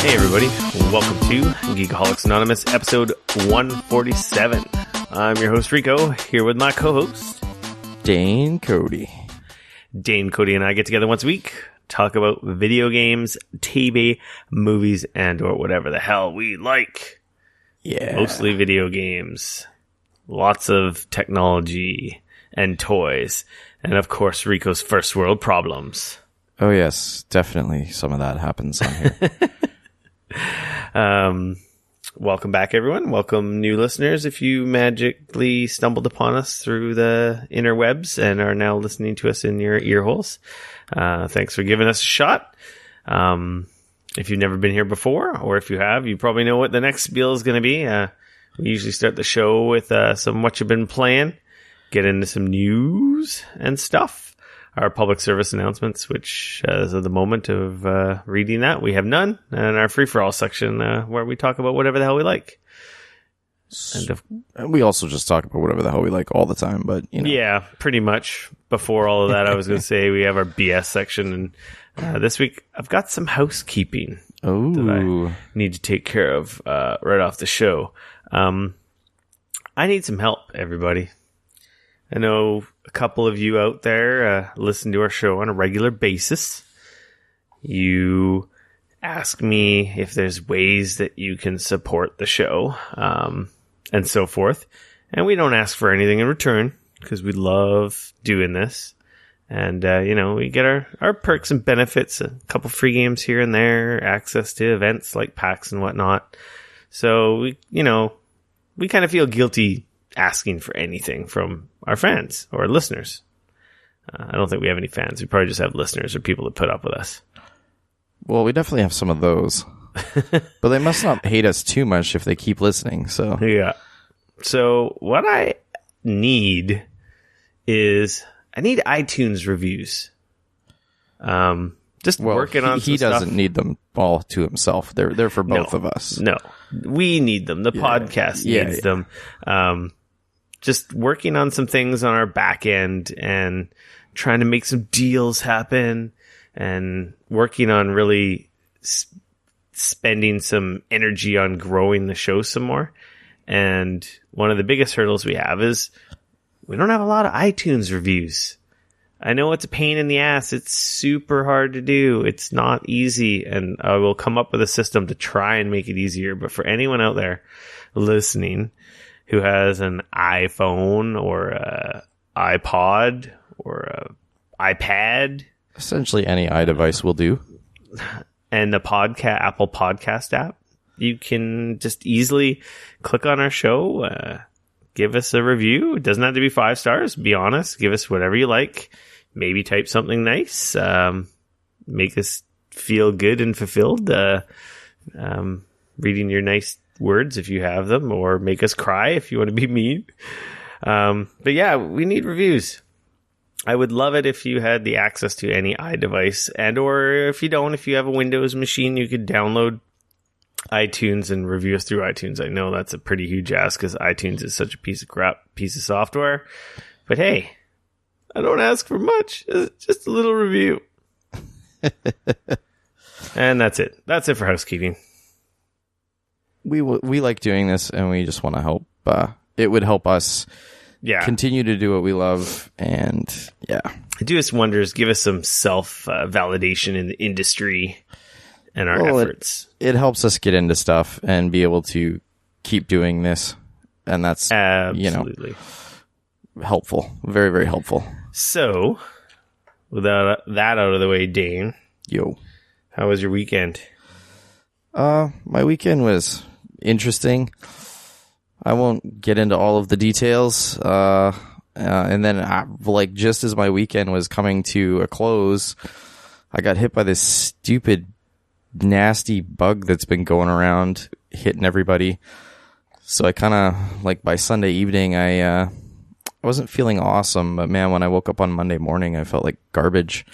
Hey everybody, welcome to Geekoholics Anonymous, episode 147. I'm your host Rico, here with my co-host, Dane Cody. Dane, Cody, and I get together once a week, talk about video games, TV, movies, and or whatever the hell we like. Yeah. Mostly video games, lots of technology and toys, and of course Rico's first world problems. Oh yes, definitely some of that happens on here. Welcome back, everyone. Welcome, new listeners. If you magically stumbled upon us through the interwebs and are now listening to us in your ear holes, thanks for giving us a shot. If you've never been here before, or if you have, you probably know what the next spiel is going to be. We usually start the show with some what you've been playing, get into some news and stuff. Our public service announcements, which as of the moment of reading that, we have none. And our free-for-all section where we talk about whatever the hell we like. And we also just talk about whatever the hell we like all the time, but you know. Yeah, pretty much. Before all of that, I was going to say we have our BS section. And this week, I've got some housekeeping that I need to take care of right off the show. I need some help, everybody. I know a couple of you out there listen to our show on a regular basis. You ask me if there's ways that you can support the show, and so forth. And we don't ask for anything in return because we love doing this. And, we get our perks and benefits, a couple free games here and there, access to events like PAX and whatnot. So, we kind of feel guilty asking for anything from our fans or listeners. I don't think we have any fans. We probably just have listeners or people that put up with us. Well, we definitely have some of those. But they must not hate us too much if they keep listening. So yeah. So what I need is iTunes reviews. Working on some he doesn't stuff. need them all to himself. They're for both of us. No, we need them. The podcast needs them. Just working on some things on our back end and trying to make some deals happen and working on really spending some energy on growing the show some more. And one of the biggest hurdles we have is we don't have a lot of iTunes reviews. I know it's a pain in the ass. It's super hard to do. It's not easy. And I will come up with a system to try and make it easier. But for anyone out there listening who has an iPhone or an iPod or an iPad. Essentially any iDevice will do. And the Apple Podcast app, you can just easily click on our show, give us a review. It doesn't have to be 5 stars. Be honest. Give us whatever you like. Maybe type something nice. Make us feel good and fulfilled. Reading your nice words if you have them, or make us cry if you want to be mean. But yeah, we need reviews. I would love it if you had the access to any iDevice, and or if you don't, if you have a Windows machine, you could download iTunes and review us through iTunes. I know that's a pretty huge ask because iTunes is such a piece of crap piece of software. But hey, I don't ask for much. It's just a little review. And that's it. That's it for housekeeping. We like doing this, and we just want to help. It would help us continue to do what we love, and do us wonders. Give us some self-validation in the industry and our efforts. It helps us get into stuff and be able to keep doing this, and that's absolutely helpful. Very, very helpful. So, without that out of the way, Dane, how was your weekend? My weekend was interesting. I won't get into all of the details. And then, just as my weekend was coming to a close, I got hit by this stupid, nasty bug that's been going around, hitting everybody. So I kind of, by Sunday evening, I wasn't feeling awesome. But man, when I woke up on Monday morning, I felt like garbage.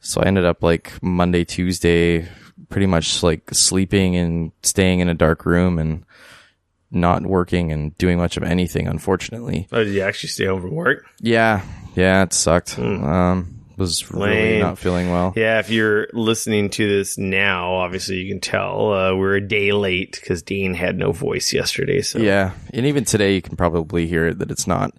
So I ended up Monday, Tuesday, pretty much sleeping and staying in a dark room and not working and doing much of anything, unfortunately. Oh, did you actually stay home from work? Yeah, it sucked. was really not feeling well. Yeah, if you're listening to this now, obviously you can tell we're a day late because Dean had no voice yesterday. So yeah, and even today you can probably hear that it's not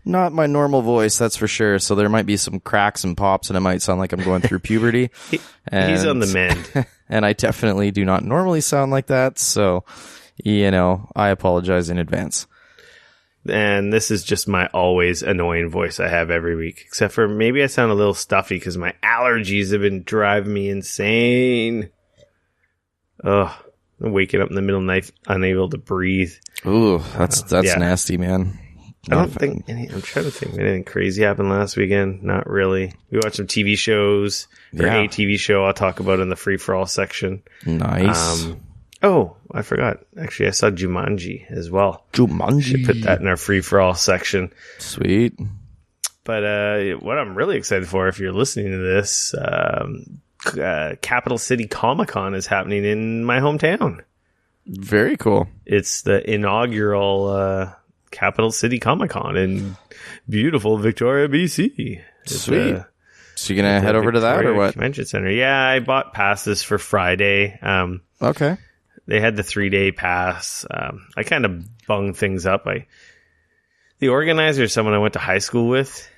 my normal voice, that's for sure. So there might be some cracks and pops, and it might sound like I'm going through puberty. He's on the mend. And I definitely do not normally sound like that. So, I apologize in advance. And this is just my always annoying voice I have every week, except for maybe I sound a little stuffy because my allergies have been driving me insane. Ugh, I'm waking up in the middle of the night, unable to breathe. Ooh, that's nasty, man. I'm trying to think if anything crazy happened last weekend. Not really. We watched some TV shows. A TV show I'll talk about in the free-for-all section. Nice. Oh, I forgot. Actually, I saw Jumanji as well. Jumanji. Should put that in our free-for-all section. Sweet. But what I'm really excited for, if you're listening to this, Capital City Comic-Con is happening in my hometown. Very cool. It's the inaugural Capital City Comic-Con in beautiful Victoria, BC. Sweet. So you're going to head over to that or what? Convention Center. Yeah, I bought passes for Friday. Okay. They had the 3-day pass. I kind of bunged things up. The organizer is someone I went to high school with,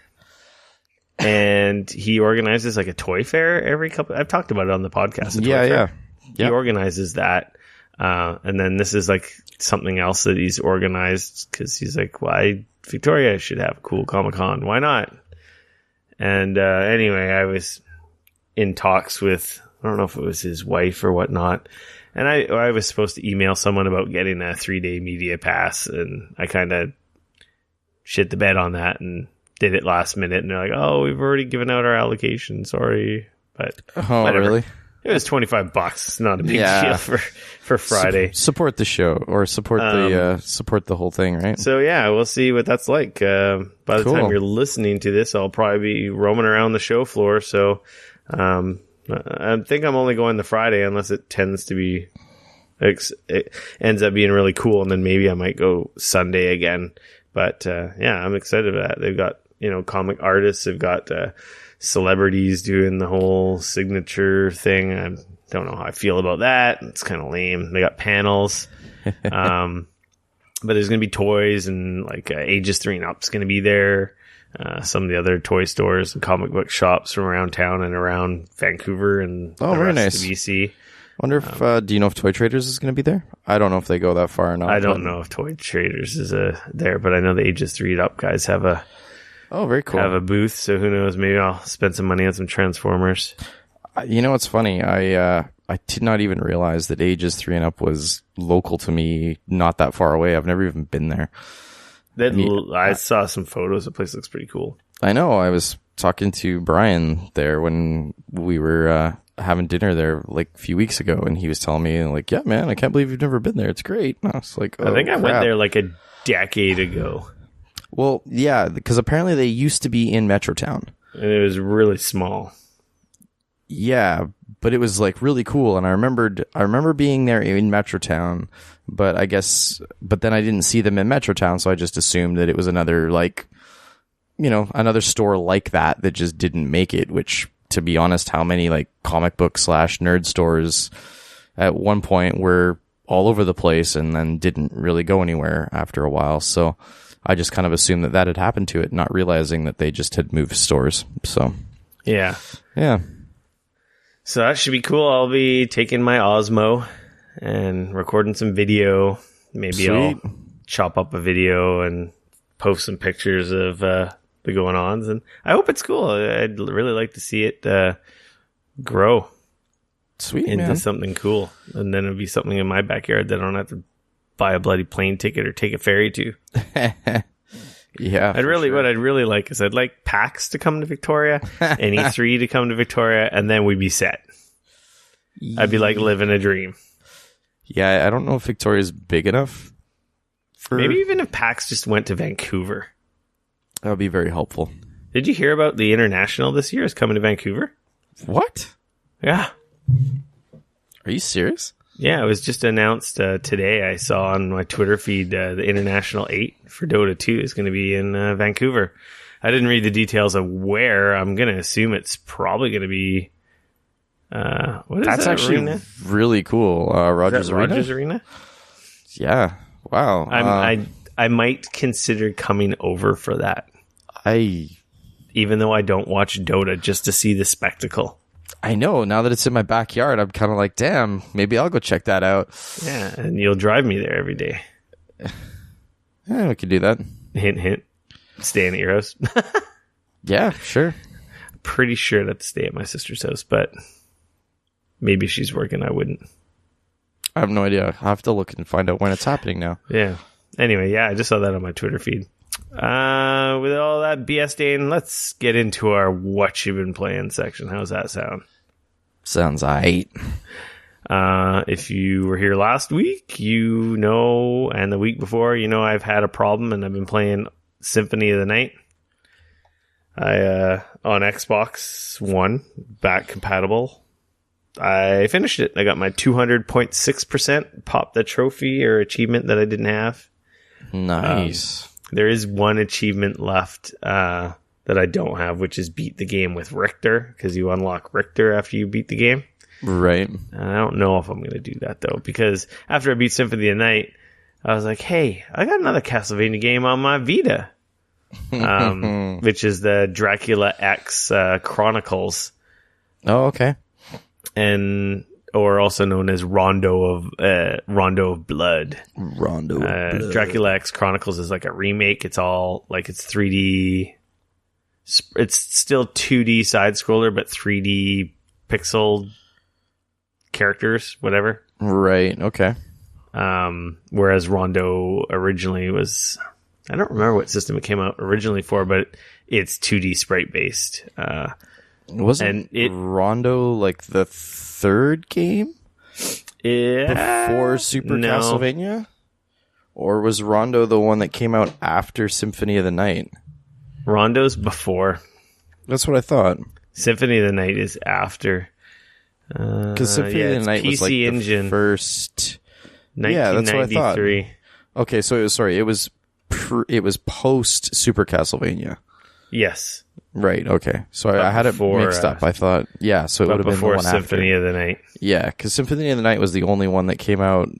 and he organizes like a toy fair every couple. I've talked about it on the podcast. Yeah. He organizes that, and then this is like something else that he's organized because he's like, "Why Victoria should have a cool Comic-Con? Why not?" And anyway, I was in talks with, I don't know if it was his wife or whatnot. And I was supposed to email someone about getting a 3-day media pass, and I kind of shit the bed on that and did it last minute. And they're like, "Oh, we've already given out our allocation. Sorry." But whatever. Really? It was $25. It's not a big deal for Friday. Support the show or support the whole thing, right? So yeah, we'll see what that's like. By the time you're listening to this, I'll probably be roaming around the show floor. So I think I'm only going the Friday unless it tends to be, it ends up being really cool, and then maybe I might go Sunday again. But I'm excited about that. They've got comic artists. They've got celebrities doing the whole signature thing. I don't know how I feel about that. It's kind of lame. They got panels. But there's going to be toys, and like ages 3 and up's going to be there. Some of the other toy stores and comic book shops from around town and around Vancouver and the very rest nice. of BC. Wonder if do you know if Toy Traders is going to be there? I don't know if they go that far or not. I don't know if Toy Traders is there, but I know the ages 3 and up guys have a very cool. Have a booth. So who knows? Maybe I'll spend some money on some Transformers. What's funny? I did not even realize that ages 3 and up was local to me, not that far away. I've never even been there. I saw some photos. The place looks pretty cool. I know. I was talking to Brian there when we were having dinner there like a few weeks ago, and he was telling me like, "Yeah, man, I can't believe you've never been there. It's great." And I was like, I think I went there like a decade ago. Well, yeah, because apparently they used to be in Metrotown, and it was really small. Yeah, but it was like really cool, and I remember being there in Metrotown, but then I didn't see them in Metrotown, so I just assumed that it was another another store like that just didn't make it, which, to be honest, how many like comic book / nerd stores at one point were all over the place and then didn't really go anywhere after a while. So I just kind of assumed that had happened to it, not realizing that they just had moved stores. So yeah. So that should be cool. I'll be taking my Osmo and recording some video. Maybe Sweet. I'll chop up a video and post some pictures of the going-ons. And I hope it's cool. I'd really like to see it grow into something cool. And then it'll be something in my backyard that I don't have to buy a bloody plane ticket or take a ferry to. Yeah, what I'd really like is I'd like PAX to come to Victoria and E3 to come to Victoria, and then we'd be set. I'd be like living a dream. Yeah, I don't know if Victoria's big enough for... Maybe even if PAX just went to Vancouver. That would be very helpful. Did you hear about the International this year is coming to Vancouver? What? Yeah. Are you serious? Yeah, it was just announced today. I saw on my Twitter feed the International 8 for Dota 2 is going to be in Vancouver. I didn't read the details of where. I'm going to assume it's probably going to be... what is That's that actually arena? really cool. Rogers Arena? Rogers Arena? Yeah. Wow. I might consider coming over for that. Even though I don't watch Dota, just to see the spectacle. I know. Now that it's in my backyard, I'm kind of like, damn, maybe I'll go check that out. Yeah, and you'll drive me there every day. Yeah, we could do that. Hint, hint. Staying at your house. Yeah, sure. Pretty sure I'd have to stay at my sister's house, but maybe if she's working, I wouldn't. I have no idea. I'll have to look and find out when it's happening now. Yeah. Anyway, yeah, I just saw that on my Twitter feed. With all that BS, Dane, let's get into our what you've been playing section. How's that sound? Sounds aight. If you were here last week, you know, and the week before, you know, I've had a problem and I've been playing Symphony of the Night. On Xbox One, back compatible. I finished it. I got my 200.6%, popped the trophy or achievement that I didn't have. Nice. There is one achievement left that I don't have, which is beat the game with Richter, because you unlock Richter after you beat the game. Right. And I don't know if I'm going to do that, though, because after I beat Symphony of the Night, I was like, hey, I got another Castlevania game on my Vita, which is the Dracula X Chronicles. Oh, okay. Or also known as Rondo of Blood. Rondo of Blood. Dracula X Chronicles is like a remake. It's all like it's 3D. It's still 2D side scroller, but 3D pixel characters, whatever. Right. Okay. Whereas Rondo originally was, I don't remember what system it came out originally for, but it's 2D sprite based. Wasn't Rondo like the third game? Before Super Castlevania? Or was Rondo the one that came out after Symphony of the Night? Rondo's before. That's what I thought. Symphony of the Night is after. Because Symphony of the Night was like Engine. The first... 1993. Yeah, that's what I thought. Okay, so it was post Super Castlevania. Yes. Right, okay. So I had it mixed up. I thought, yeah, so it would have been the one after. Symphony of the Night. Yeah, because Symphony of the Night was the only one that came out,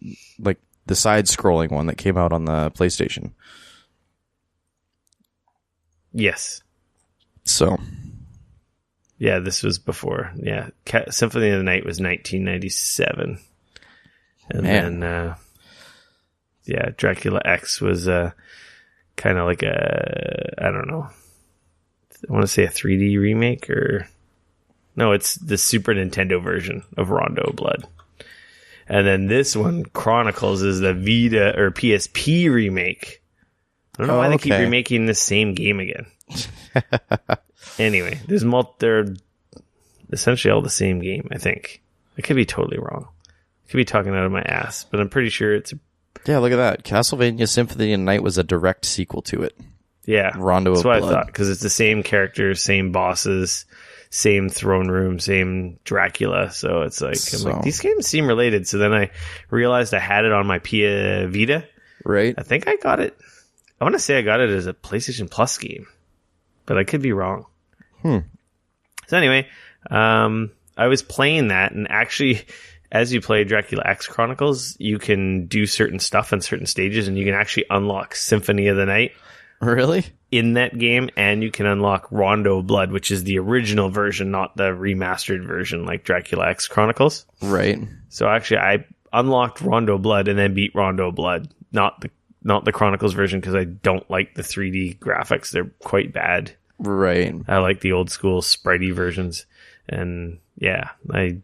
like the side-scrolling one that came out on the PlayStation. Yes. So. Yeah, this was before. Yeah, Symphony of the Night was 1997. And then, Dracula X was kind of like I don't know. I want to say a 3D remake or... No, it's the Super Nintendo version of Rondo of Blood. And then this one, Chronicles, is the Vita or PSP remake. I don't know why they keep remaking the same game again. Anyway, they're essentially all the same game, I think. I could be totally wrong. I could be talking out of my ass, but I'm pretty sure it's... Yeah, look at that. Castlevania Symphony of the Night was a direct sequel to it. Yeah, Rondo of Blood. That's what I thought, because it's the same characters, same bosses, same throne room, same Dracula. So it's like, I'm like, these games seem related. So then I realized I had it on my Vita. Right. I think I got it. I want to say I got it as a PlayStation Plus game, but I could be wrong. So anyway, I was playing that, and actually, as you play Dracula X Chronicles, you can do certain stuff in certain stages, and you can actually unlock Symphony of the Night. Really? In that game, and you can unlock Rondo of Blood, which is the original version, not the remastered version like Dracula X Chronicles. Right. So actually, I unlocked Rondo of Blood and then beat Rondo of Blood, not the Chronicles version, because I don't like the 3D graphics. They're quite bad. Right. I like the old school spritey versions. And yeah, I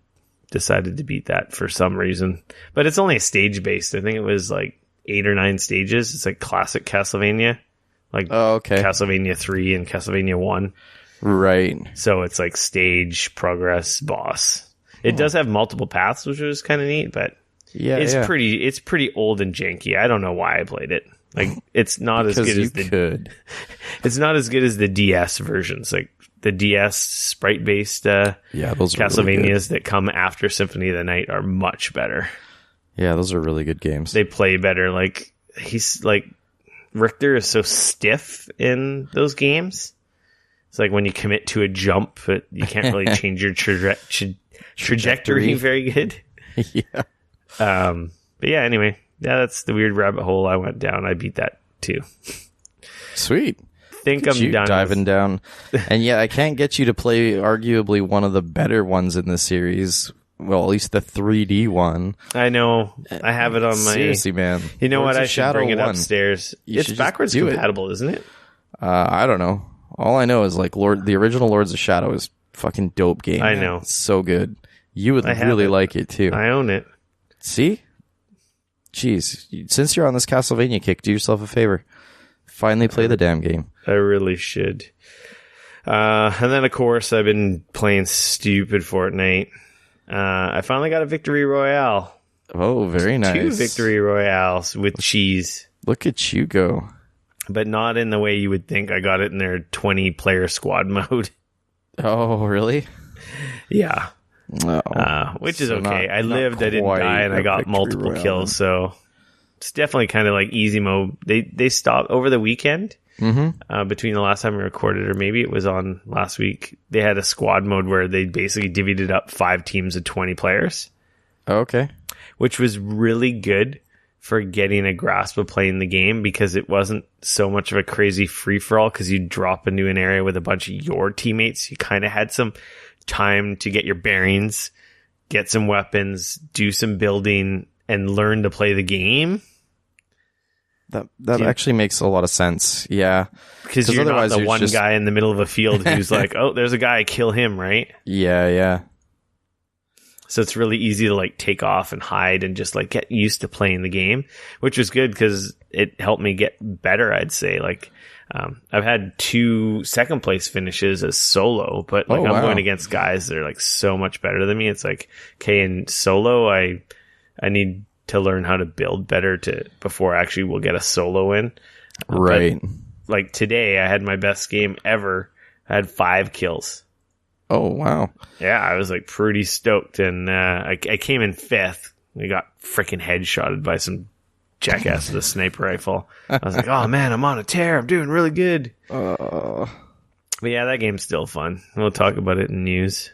decided to beat that for some reason. But it's only stage based. I think it was like 8 or 9 stages. It's like classic Castlevania. Like Castlevania 3 and Castlevania 1. Right. So it's like stage, progress, boss. It does have multiple paths, which was kind of neat, but it's pretty old and janky. I don't know why I played it. Like it's not as good as it's not as good as the DS versions. Like the DS sprite based those Castlevanias really that come after Symphony of the Night are much better. Yeah, those are really good games. They play better. Like he's like Richter is so stiff in those games. It's like when you commit to a jump, but you can't really change your trajectory very good. Yeah. But yeah, anyway, that's the weird rabbit hole I went down. I beat that too. Sweet. Think I'm done diving down. And yeah, I can't get you to play arguably one of the better ones in the series. Well, at least the 3D one. I know. I have it on my... Seriously, man. You know what? I should Shadow bring it 1. upstairs. It's backwards compatible, isn't it? I don't know. All I know is like the original Lords of Shadow is fucking dope game. I know. It's so good. You would really like it too. I own it. See? Jeez. Since you're on this Castlevania kick, do yourself a favor. Finally play the damn game. I really should. And then, of course, I've been playing stupid Fortnite. I finally got a victory royale. Oh, very nice. 2 victory royales with cheese. Look at you go. But not in the way you would think. I got it in their 20-player squad mode. Oh, really? Yeah. Which is okay. I lived, I didn't die, and I got multiple kills, so it's definitely kind of like easy mode. They stopped over the weekend, between the last time we recorded, or maybe it was on last week. They had a squad mode where they basically divvied it up 5 teams of 20 players. Okay. Which was really good for getting a grasp of playing the game, because it wasn't so much of a crazy free-for-all, because you drop into an area with a bunch of your teammates. You kind of had some time to get your bearings, get some weapons, do some building, and learn to play the game. That actually makes a lot of sense. Yeah. Because you're not the one guy in the middle of a field who's like, oh, there's a guy, kill him, right? Yeah. So it's really easy to like take off and hide and just like get used to playing the game, which was good because it helped me get better, I'd say. Like, I've had 2 second place finishes as solo, but like I'm going against guys that are like so much better than me. It's like, okay, in solo, I need to learn how to build better before actually we'll get a solo in. Right. But, like today, I had my best game ever. I had 5 kills. Oh, wow. Yeah, I was like pretty stoked, and I came in 5th. We got freaking headshotted by some jackass with a sniper rifle. I was like, oh man, I'm on a tear. I'm doing really good. But yeah, that game's still fun. We'll talk about it in news.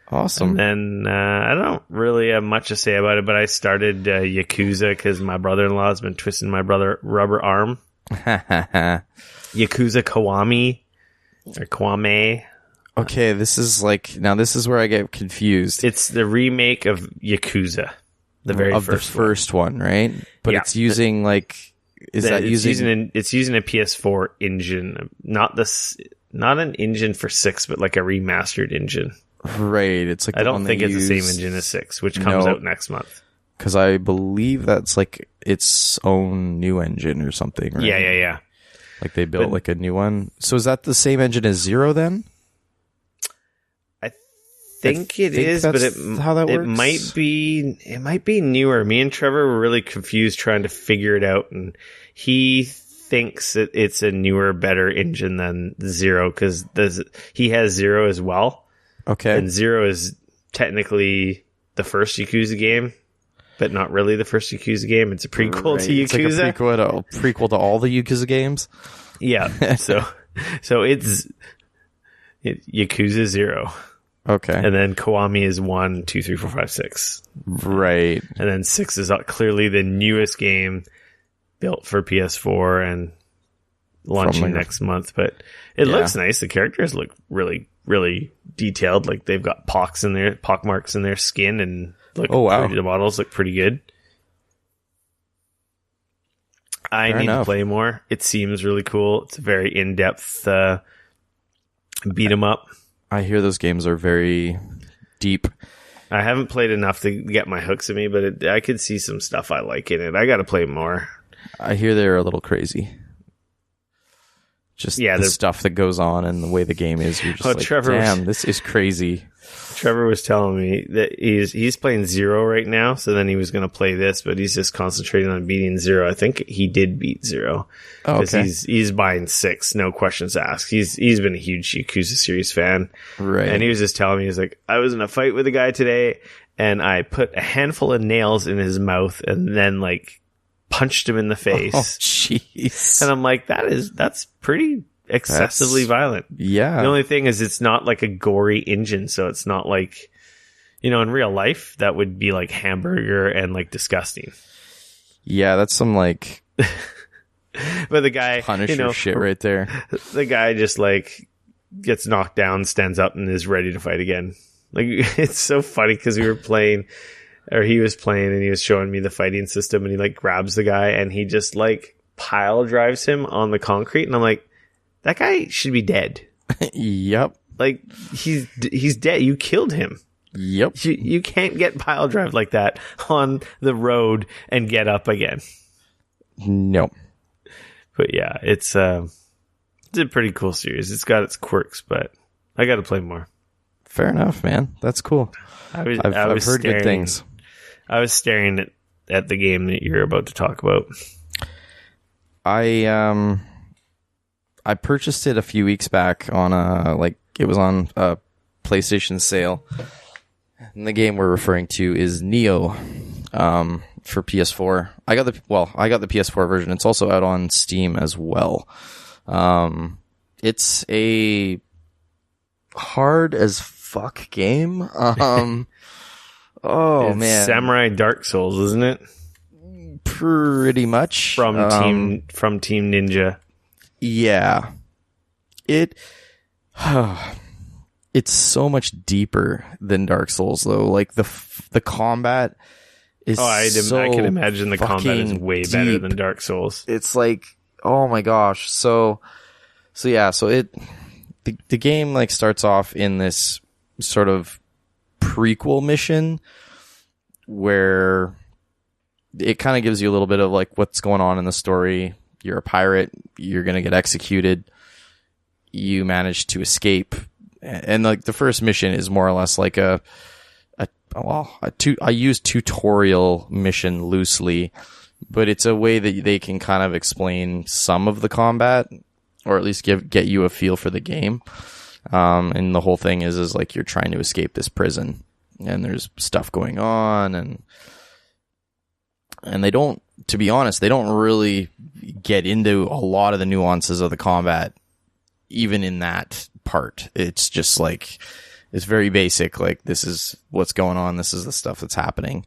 Awesome. And then I don't really have much to say about it, but I started Yakuza because my brother-in-law has been twisting my rubber arm. Yakuza Kiwami or Kiwami. Okay, this is where I get confused. It's the remake of Yakuza, the first one, right? But it's using it's using a PS4 engine, not an engine for 6, but like a remastered engine. Right. It's like I don't think it's the same engine as 6, which comes out next month. Because I believe that's like its own new engine or something, right? Yeah. Like they built like a new one. So is that the same engine as Zero then? I think it is, but how that works? It might be newer. Me and Trevor were really confused trying to figure it out, and he thinks that it's a newer, better engine than Zero because he has Zero as well. Okay, and Zero is technically the first Yakuza game, but not really the first Yakuza game. It's a prequel to Yakuza. It's like a prequel to all the Yakuza games. Yeah, so it's Yakuza 0. Okay. And then Kiwami is 1, 2, 3, 4, 5, 6. Right. And then 6 is clearly the newest game built for PS4 and launching next month. But it looks nice. The characters look really, really detailed. Like they've got pock marks in their skin, and the models look pretty good. I need to play more. It seems really cool. It's a very in-depth beat 'em up. I hear those games are very deep. I haven't played enough to get my hooks in me, but I could see some stuff I like in it. I got to play more. I hear they're a little crazy. Just the stuff that goes on and the way the game is. You're just damn, this is crazy. Trevor was telling me that he's playing Zero right now, so then he was going to play this, but he's just concentrating on beating Zero. I think he did beat Zero because he's buying 6, no questions asked. He's been a huge Yakuza series fan, right? And he was just telling me, he's like, I was in a fight with a guy today, and I put a handful of nails in his mouth, and then like punched him in the face. Oh, jeez! And I'm like, that's pretty excessively violent. Yeah. The only thing is it's not like a gory engine, so it's not like, in real life, that would be like hamburger and like disgusting. Yeah, that's some like but the guy Punisher shit right there. The guy just like gets knocked down, stands up, and is ready to fight again. Like, it's so funny because he was playing, and he was showing me the fighting system, and he like grabs the guy and he just like pile drives him on the concrete, and I'm like, that guy should be dead. Yep. Like, he's dead. You killed him. Yep. You can't get pile drive like that on the road and get up again. No. But yeah, it's a pretty cool series. It's got its quirks, but I got to play more. Fair enough, man. That's cool. I've heard good things. I was staring at the game that you're about to talk about. I purchased it a few weeks back on it was on a PlayStation sale. And the game we're referring to is Nioh, for PS4. I got the PS4 version. It's also out on Steam as well. It's a hard as fuck game. Oh it's man, Samurai Dark Souls, isn't it? Pretty much from Team Ninja. Yeah, it's so much deeper than Dark Souls, though. Like the combat is. I can imagine the combat is way better than Dark Souls. It's like, oh my gosh. The game like starts off in this sort of prequel mission where it kind of gives you a little bit of like what's going on in the story. You're a pirate. You're gonna get executed. You manage to escape. And like the first mission is more or less like I use tutorial mission loosely, but it's a way that they can kind of explain some of the combat, or at least get you a feel for the game. And the whole thing is like you're trying to escape this prison, and there's stuff going on, and to be honest, they don't really get into a lot of the nuances of the combat, even in that part. It's just like, it's very basic. Like, this is what's going on. This is the stuff that's happening.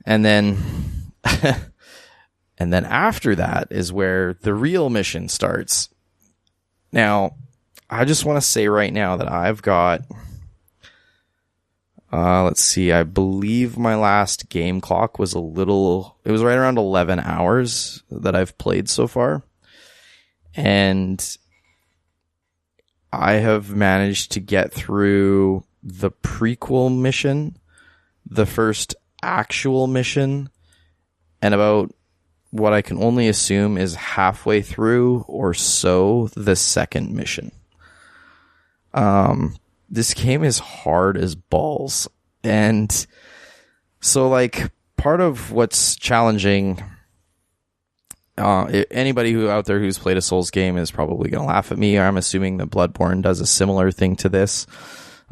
And then, and then after that is where the real mission starts. Now, I just want to say right now that I've got, let's see, I believe my last game clock was it was right around 11 hours that I've played so far. And I have managed to get through the prequel mission, the first actual mission, and about what I can only assume is halfway through or so the second mission. This game is hard as balls. And so like part of what's challenging, anybody who out there who's played a Souls game is probably going to laugh at me. I'm assuming that Bloodborne does a similar thing to this.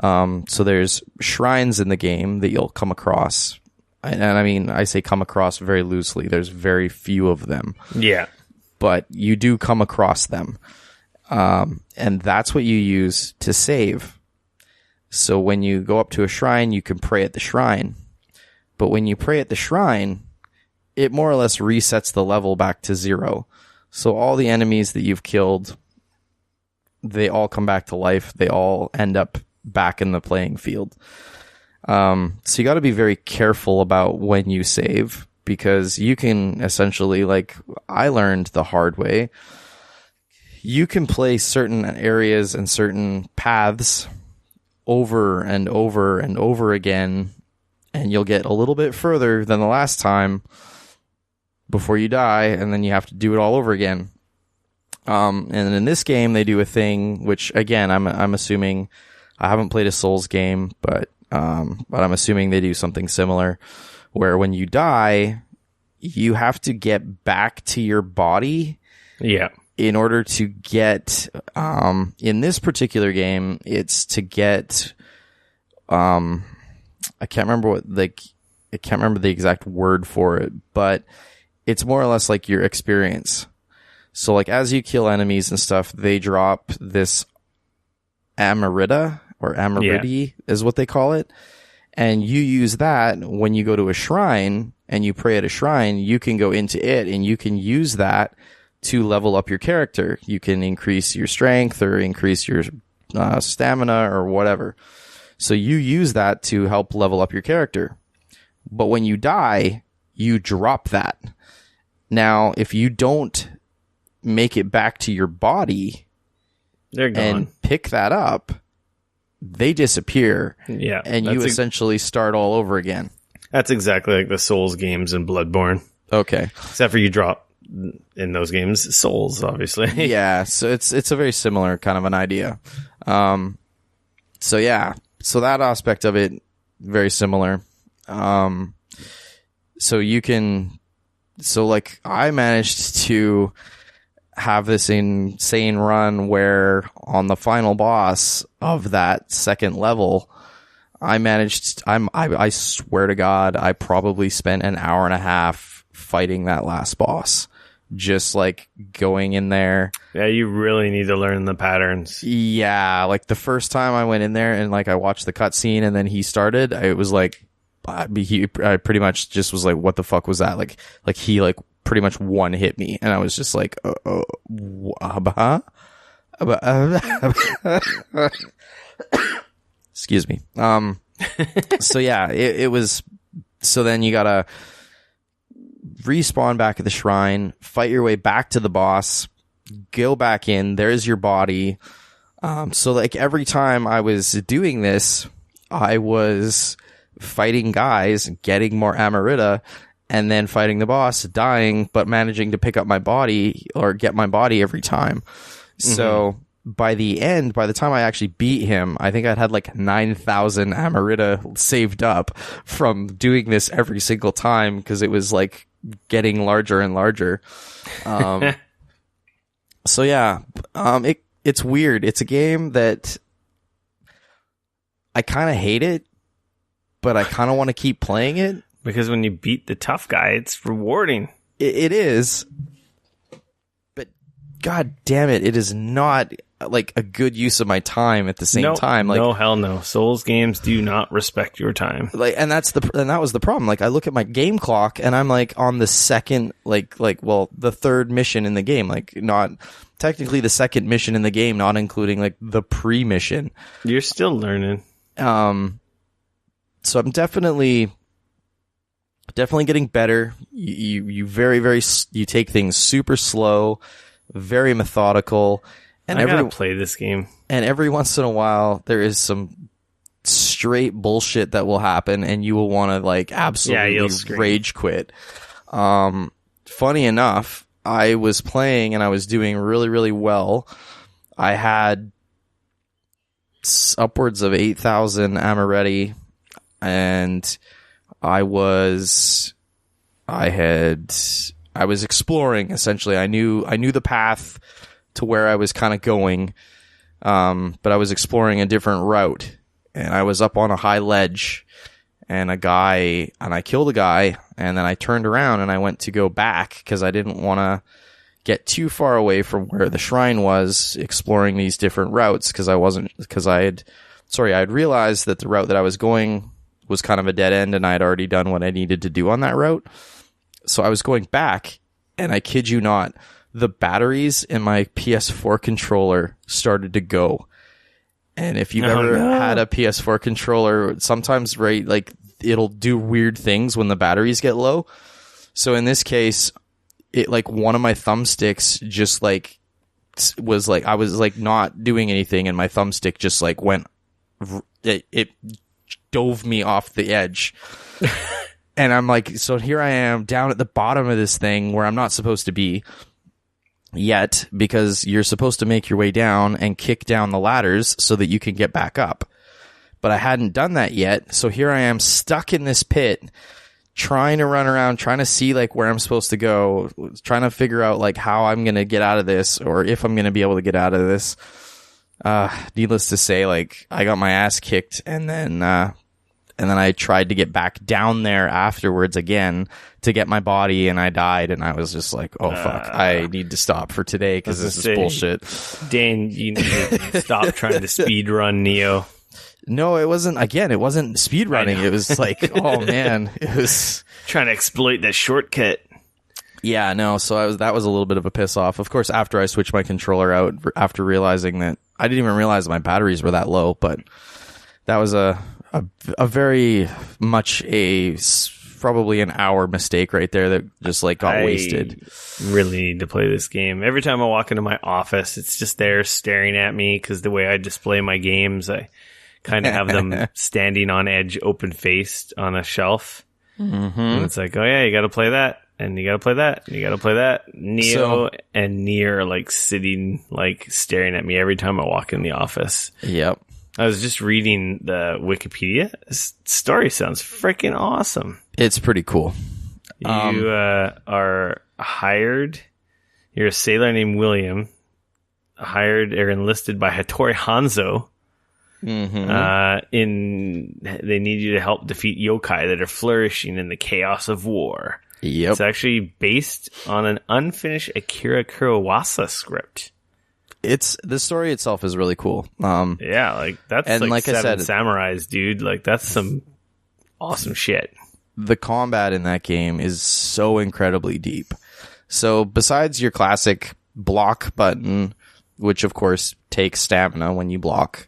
So there's shrines in the game that you'll come across. And I mean, I say come across very loosely. There's very few of them. Yeah. But you do come across them. And that's what you use to save. So when you go up to a shrine, you can pray at the shrine. But when you pray at the shrine, it more or less resets the level back to 0. So all the enemies that you've killed, they all come back to life. They all end up back in the playing field. So you got to be very careful about when you save, because you can essentially, like I learned the hard way, you can play certain areas and certain paths over and over and over again, and you'll get a little bit further than the last time before you die, and then you have to do it all over again. And in this game, they do a thing which, again, I'm assuming, I haven't played a Souls game, but I'm assuming they do something similar, where when you die, you have to get back to your body. Yeah. In order to get, in this particular game, it's to get, I can't remember the exact word for it, but it's more or less like your experience. So like as you kill enemies and stuff, they drop this Amarita or Amariti is what they call it. And you use that when you go to a shrine and you pray at a shrine, you can go into it and you can use that to level up your character. You can increase your strength or increase your stamina or whatever. So you use that to help level up your character. But when you die, you drop that. Now, if you don't make it back to your body, they're gone, and pick that up, they disappear. Yeah. And you essentially start all over again. That's exactly like the Souls games in Bloodborne. Okay. Except for you drop in those games souls, obviously. Yeah, so it's a very similar kind of an idea. So yeah, so that aspect of it, very similar. So you can, so like I managed to have this insane run where on the final boss of that second level, I swear to God, I probably spent an hour and a half fighting that last boss. Just like going in there. Yeah, you really need to learn the patterns. Yeah, like the first time I went in there and like I watched the cutscene and then he started, it was like, I pretty much just was like, what the fuck was that? Like he like pretty much one hit me and I was just like, excuse me. So yeah, it was, so then you gotta respawn back at the shrine, fight your way back to the boss, go back in, there's your body. So like every time I was doing this, I was fighting guys, getting more Amarita, and then fighting the boss, dying, but managing to pick up my body or get my body every time. So by the end, by the time I actually beat him, I think I'd had like 9,000 Amarita saved up from doing this every single time because it was like getting larger and larger. So yeah, it's weird. It's a game that I kind of hate it, but I kind of want to keep playing it. Because when you beat the tough guy, it's rewarding. It is. But god damn it, it is not like a good use of my time at the same time. Like, no, hell no. Souls games do not respect your time. Like, and that was the problem. Like, I look at my game clock and I'm like on the second, the third mission in the game. Like, not technically the second mission in the game, not including like the pre-mission. You're still learning. So I'm definitely getting better. You you take things super slow, very methodical. And I gotta play this game. And every once in a while, there is some straight bullshit that will happen, and you will want to like absolutely rage quit. Funny enough, I was playing and I was doing really, really well. I had upwards of 8,000 Amaretti, and I was exploring. Essentially, I knew the path to where I was kind of going, but I was exploring a different route, and I was up on a high ledge, and I killed a guy, and then I turned around and I went to go back because I didn't want to get too far away from where the shrine was, exploring these different routes because I had realized that the route that I was going was kind of a dead end, and I had already done what I needed to do on that route. So I was going back, and I kid you not, the batteries in my PS4 controller started to go. And if you've ever had a PS4 controller, sometimes, right, like it'll do weird things when the batteries get low. So in this case, it like one of my thumbsticks just like was like, I was like not doing anything, and my thumbstick just like went, it dove me off the edge. And I'm like, so here I am down at the bottom of this thing where I'm not supposed to be yet, because you're supposed to make your way down and kick down the ladders so that you can get back up. But I hadn't done that yet. So here I am stuck in this pit, trying to run around, trying to see like where I'm supposed to go, trying to figure out like how I'm going to get out of this, or if I'm going to be able to get out of this. Needless to say, like I got my ass kicked, and then and then I tried to get back down there afterwards again to get my body, and I died, and I was just like, oh fuck, I need to stop for today because this is bullshit. Dane, you need to stop trying to speed run Nioh. No, it wasn't speed running. It was like, oh man, it was trying to exploit that shortcut. Yeah, no, so that was a little bit of a piss off. Of course, after I switched my controller out, after realizing that I didn't even realize my batteries were that low, but that was a very much probably an hour mistake right there that just like got wasted. Really need to play this game. Every time I walk into my office, it's just there staring at me because the way I display my games, I kind of have them standing on edge, open-faced on a shelf. Mm-hmm. And it's like, oh yeah, you got to play that. And you gotta play that, and you gotta play that. Nioh and Nier are like sitting, like staring at me every time I walk in the office. Yep. I was just reading the Wikipedia. This story sounds freaking awesome. It's pretty cool. You are hired. You're a sailor named William, hired or enlisted by Hattori Hanzo. Mm-hmm. They need you to help defeat yokai that are flourishing in the chaos of war. Yep. It's actually based on an unfinished Akira Kurosawa script. The story itself is really cool. Yeah, like that's and like Seven I said, Samurais, dude. Like that's some awesome shit. The combat in that game is so incredibly deep. So besides your classic block button, which of course takes stamina when you block,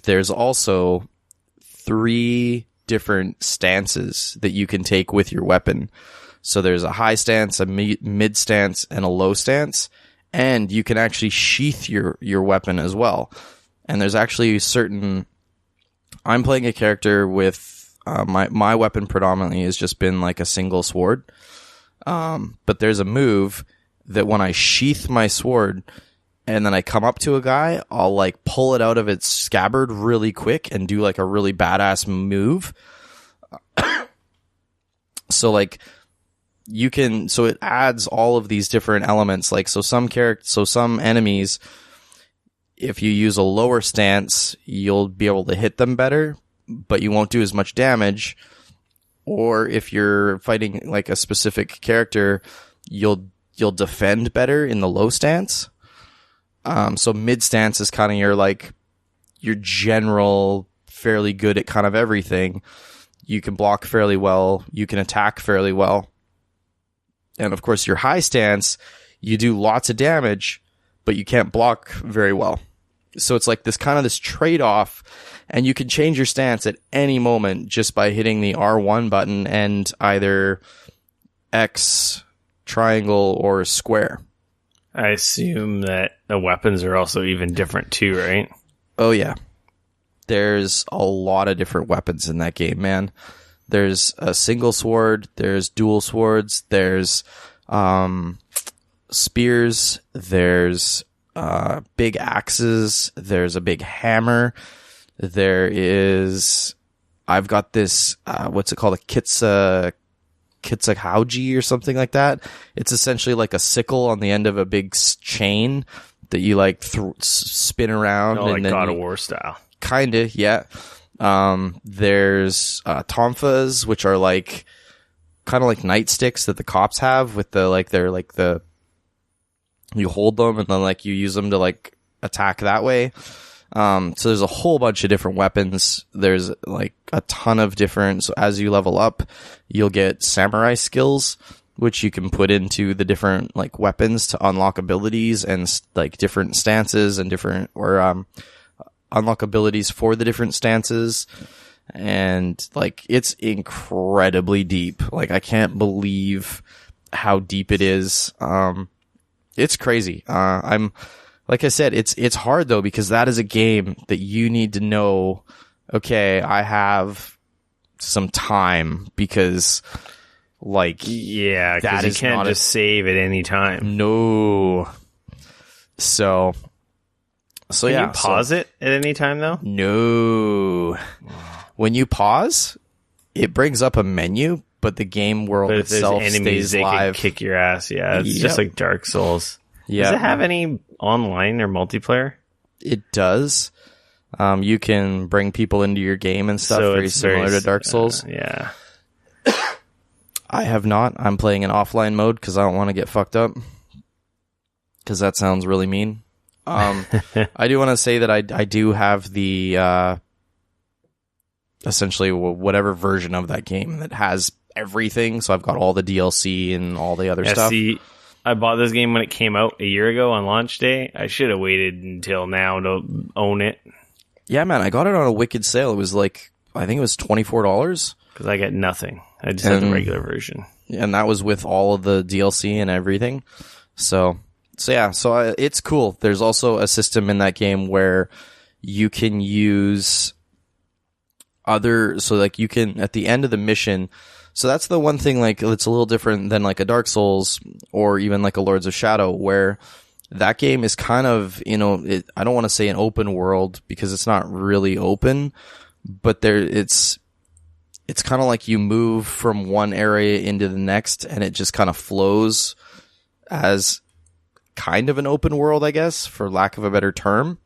there's also 3 different stances that you can take with your weapon. So there's a high stance, a mid stance, and a low stance, and you can actually sheath your weapon as well. And there's actually I'm playing a character with my weapon predominantly has just been like a single sword, but there's a move that when I sheath my sword and then I come up to a guy, I'll like pull it out of its scabbard really quick and do like a really badass move. So like so it adds all of these different elements. Like, so some enemies, if you use a lower stance, you'll be able to hit them better, but you won't do as much damage. Or if you're fighting like a specific character, you'll defend better in the low stance. So mid stance is kind of your general fairly good at kind of everything. You can block fairly well. You can attack fairly well. And of course, your high stance, you do lots of damage, but you can't block very well. So it's like this trade-off, and you can change your stance at any moment just by hitting the R1 button and either X, triangle, or square. I assume that the weapons are also even different too, right? Oh yeah. There's a lot of different weapons in that game, man. There's a single sword, there's dual swords, there's spears, there's big axes, there's a big hammer, I've got this, what's it called, a Kitsahauji or something like that. It's essentially like a sickle on the end of a big chain that you like spin around. Like God of War style. Kinda, yeah. There's tonfas, which are like kind of like nightsticks that the cops have with you hold them and then like you use them to like attack that way. So there's a whole bunch of different weapons. There's like a ton of different, so as you level up, you'll get samurai skills, which you can put into the different like weapons to unlock abilities and like different stances and different, unlock abilities for the different stances. And like, it's incredibly deep. Like, I can't believe how deep it is. It's crazy. Like I said, it's hard though, because that is a game that you need to know, okay, I have some time, because like, yeah, because you can't just save at any time. No. So Can yeah. you pause it at any time though? No. When you pause, it brings up a menu, but the game world itself stays live. Can kick your ass. Yeah, it's just like Dark Souls. Yeah. Does it have any online or multiplayer? It does. You can bring people into your game and stuff, very similar to Dark Souls. Yeah. I have not. I'm playing in offline mode because I don't want to get fucked up. Because that sounds really mean. I do want to say that I do have the essentially whatever version of that game that has everything. So I've got all the DLC and all the other stuff. See, I bought this game when it came out a year ago on launch day. I should have waited until now to own it. Yeah, man, I got it on a wicked sale. It was like, I think it was $24. Because I get nothing. I just had the regular version. And that was with all of the DLC and everything. So it's cool. There's also a system in that game where you can use you can, at the end of the mission, so that's the one thing, like, it's a little different than like a Dark Souls or even like a Lords of Shadow, where that game is kind of, I don't want to say an open world because it's not really open, but it's kind of like you move from one area into the next and it just kind of flows as kind of an open world, I guess, for lack of a better term.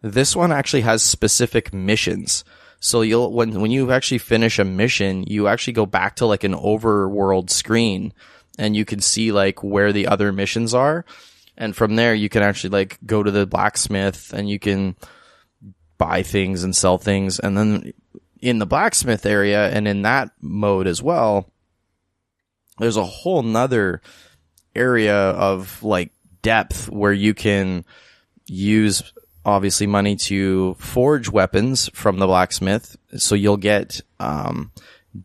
This one actually has specific missions. So when you actually finish a mission, you actually go back to like an overworld screen and you can see like where the other missions are. And from there, you can actually like go to the blacksmith and you can buy things and sell things. And then in the blacksmith area and in that mode as well, there's a whole nother area of like depth where you can use obviously money to forge weapons from the blacksmith. So you'll get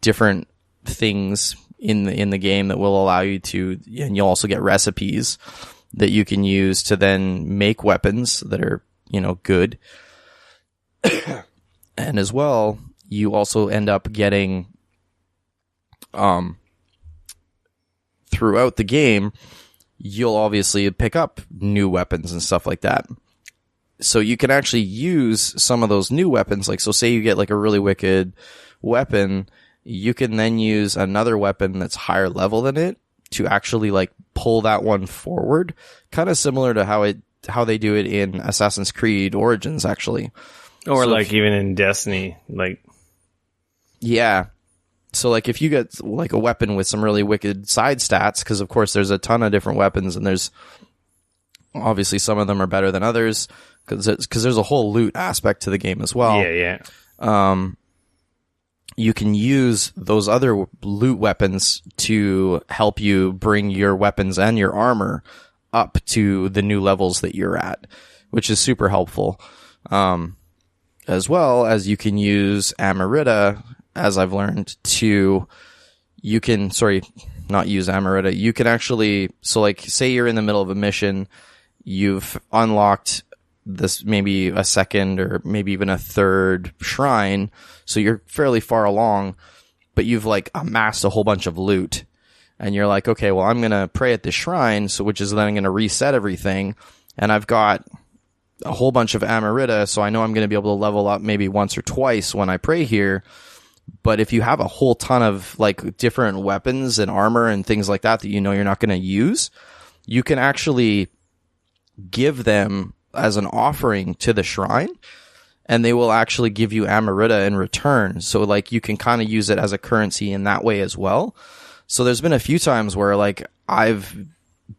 different things in the game that will allow you to, and you'll also get recipes that you can use to then make weapons that are, good. And as well, you also end up getting throughout the game, you'll obviously pick up new weapons and stuff like that. So you can actually use some of those new weapons. Like, so say you get like a really wicked weapon, you can then use another weapon that's higher level than it to actually like pull that one forward. Kind of similar to how they do it in Assassin's Creed Origins, actually. Or so like even in Destiny, like. Yeah. So like if you get like a weapon with some really wicked side stats, because of course there's a ton of different weapons and there's obviously some of them are better than others. Because there's a whole loot aspect to the game as well. Yeah. You can use those other loot weapons to help you bring your weapons and your armor up to the new levels that you're at, which is super helpful. As well as you can use Amarita, as I've learned, you can actually, so like say you're in the middle of a mission, you've unlocked this maybe a second or maybe even a third shrine, so you're fairly far along, but you've like amassed a whole bunch of loot, and you're like, okay, well, I'm gonna pray at this shrine, so which is then gonna reset everything, and I've got a whole bunch of Amarita, so I know I'm gonna be able to level up maybe once or twice when I pray here. But if you have a whole ton of like different weapons and armor and things like that you're not gonna use, you can actually give them as an offering to the shrine, and they will actually give you Amarita in return. So like you can kind of use it as a currency in that way as well. So there's been a few times where like I've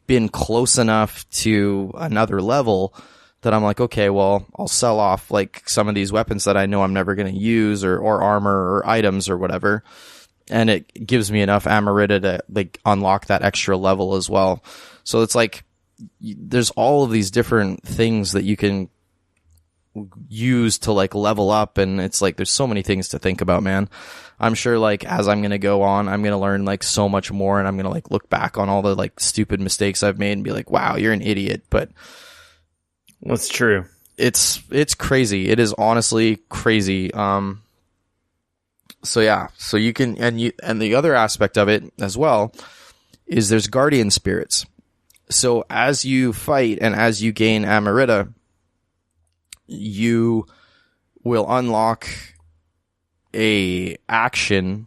been close enough to another level that I'm like, okay, well, I'll sell off like some of these weapons that I know I'm never going to use or armor or items or whatever. And it gives me enough Amarita to like unlock that extra level as well. So it's like, there's all of these different things that you can use to like level up, and it's like there's so many things to think about, man. I'm sure like as I'm gonna go on, I'm gonna learn like so much more, and I'm gonna like look back on all the like stupid mistakes I've made and be like, wow, you're an idiot. But that's true. It's crazy. It is honestly crazy. So yeah, so you can, and the other aspect of it as well is there's guardian spirits. So as you fight and as you gain Amarita, you will unlock a action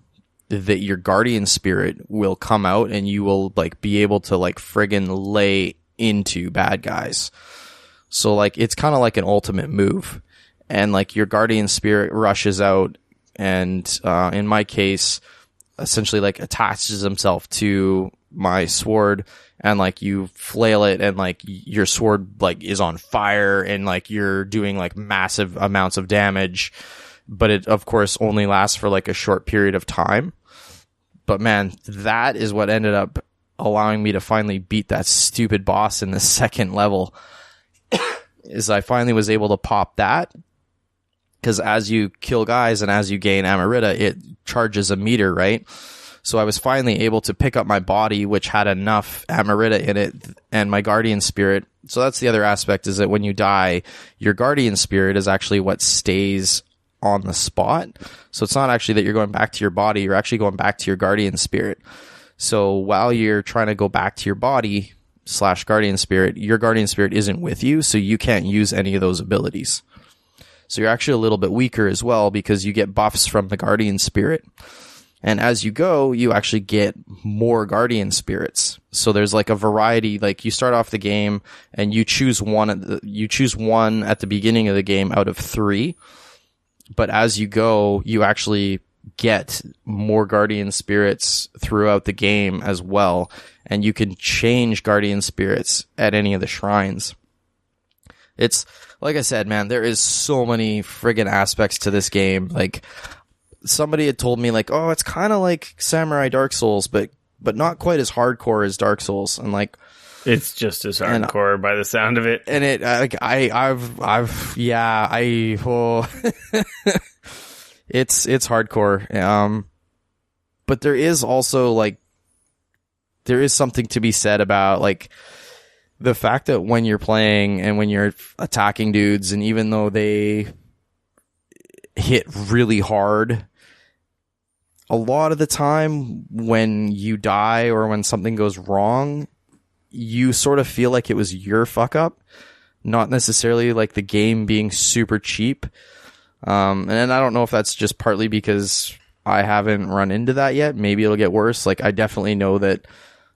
that your guardian spirit will come out, and you will like be able to like friggin' lay into bad guys. So like it's kind of like an ultimate move. and like your guardian spirit rushes out, and in my case, essentially like attaches himself to my sword, and like you flail it, and like your sword like is on fire, and like you're doing like massive amounts of damage, but it of course only lasts for like a short period of time. But man, that is what ended up allowing me to finally beat that stupid boss in the second level. Is I finally was able to pop that, because as you kill guys and as you gain Amarita, it charges a meter, right? So I was finally able to pick up my body, which had enough Amarita in it, and my guardian spirit. So that's the other aspect, is that when you die, your guardian spirit is actually what stays on the spot. So it's not actually that you're going back to your body, you're actually going back to your guardian spirit. So while you're trying to go back to your body / guardian spirit, your guardian spirit isn't with you, so you can't use any of those abilities. So you're actually a little bit weaker as well, because you get buffs from the guardian spirit. And as you go, you actually get more guardian spirits. So there's like a variety, like you start off the game and you choose one at the beginning of the game out of 3. But as you go, you actually get more guardian spirits throughout the game as well. And you can change guardian spirits at any of the shrines. It's, like I said, man, there is so many friggin' aspects to this game. Like, somebody had told me, like, oh, it's kind of like Samurai Dark Souls, but not quite as hardcore as Dark Souls. And like, it's just as hardcore by the sound of it. And it, like, it's hardcore. But there is also like, there is something to be said about like the fact that when you're playing and when you're attacking dudes, and even though they hit really hard, a lot of the time when you die or when something goes wrong, you sort of feel like it was your fuck up, not necessarily like the game being super cheap. And I don't know if that's just partly because I haven't run into that yet. Maybe it'll get worse. Like, I definitely know that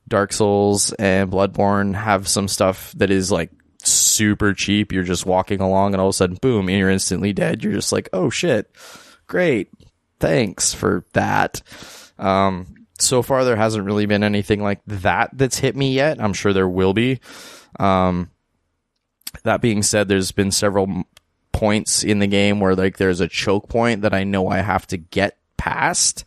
Dark Souls and Bloodborne have some stuff that is like super cheap. You're just walking along and all of a sudden, boom, and you're instantly dead. You're just like, oh shit, great, thanks for that. So far there hasn't really been anything like that that's hit me yet. I'm sure there will be. That being said, there's been several points in the game where like there's a choke point that I know I have to get past,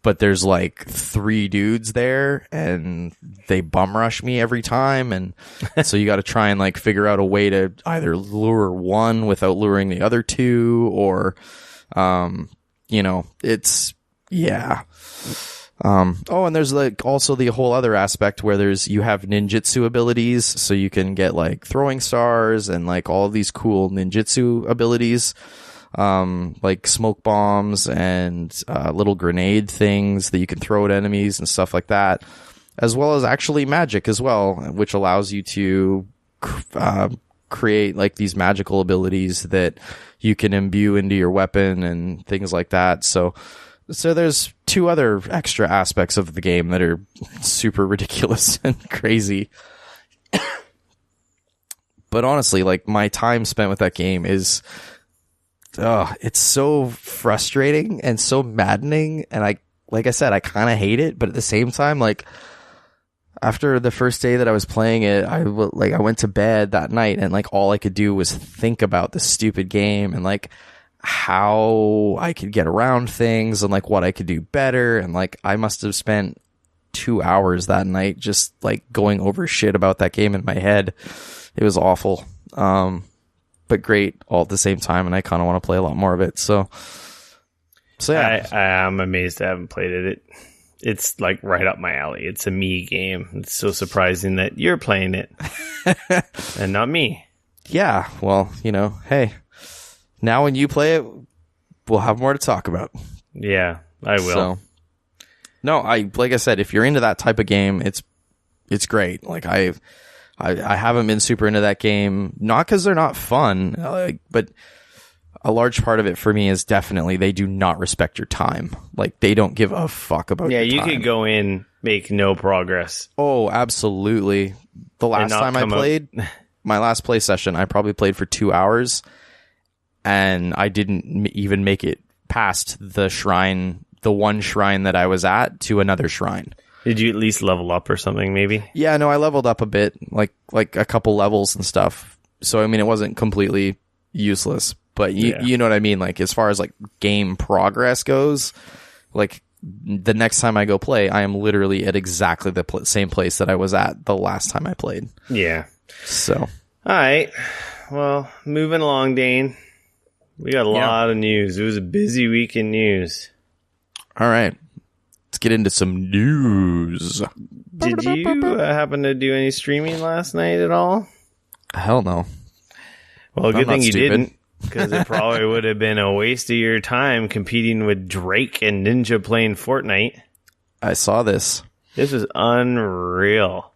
but there's like 3 dudes there and they bum rush me every time, and so you got to try and like figure out a way to either lure one without luring the other 2, or it's and there's like also the whole other aspect where you have ninjutsu abilities, so you can get like throwing stars and like all of these cool ninjutsu abilities. Like smoke bombs and little grenade things that you can throw at enemies and stuff like that, as well as actually magic as well, which allows you to create like these magical abilities that you can imbue into your weapon and things like that. So there's 2 other extra aspects of the game that are super ridiculous and crazy. But honestly, like, my time spent with that game is... it's so frustrating and so maddening, and like I said, I kind of hate it, but at the same time, like, after the first day that I was playing it, I went to bed that night, and like all I could do was think about the stupid game and like how I could get around things and like what I could do better, and like I must have spent 2 hours that night just like going over shit about that game in my head. It was awful. But great all at the same time, and I kind of want to play a lot more of it. So yeah. I am amazed I haven't played it. It's like right up my alley. It's a me game. It's so surprising that you're playing it and not me. Yeah, well, hey, now when you play it, we'll have more to talk about. Yeah, I will. So, no, like I said, if you're into that type of game, it's great. Like I haven't been super into that game, not because they're not fun, but a large part of it for me is definitely they do not respect your time. Like, they don't give a fuck about your time. Yeah, you could go in, make no progress. Oh, absolutely. The last time I played, my last play session, I probably played for 2 hours, and I didn't even make it past the shrine, the one shrine that I was at, to another shrine. Did you at least level up or something, maybe? Yeah, no, I leveled up a bit, like a couple levels and stuff. So, I mean, it wasn't completely useless, but you know what I mean? Like, as far as like game progress goes, like the next time I go play, I am literally at exactly the same place that I was at the last time I played. Yeah. So. All right. Well, moving along, Dane. We got a lot of news. It was a busy week in news. All right. Let's get into some news. Did you happen to do any streaming last night at all? Hell no. Well, good thing you didn't, because it probably would have been a waste of your time competing with Drake and Ninja playing Fortnite. I saw this. This was unreal.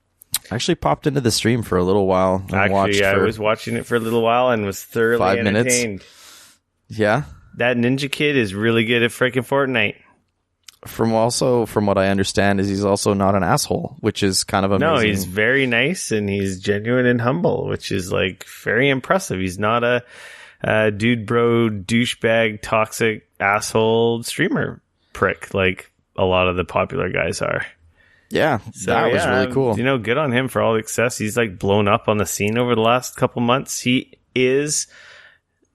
I actually popped into the stream for a little while. I was watching it for a little while and was thoroughly 5 entertained. minutes. Yeah? That Ninja kid is really good at freaking Fortnite. From what I understand, is he's also not an asshole, which is kind of amazing. No, he's very nice and he's genuine and humble, which is like very impressive. He's not a dude bro douchebag toxic asshole streamer prick like a lot of the popular guys are. Yeah, so, that was really cool. You know, good on him for all the success. He's like blown up on the scene over the last couple months. He is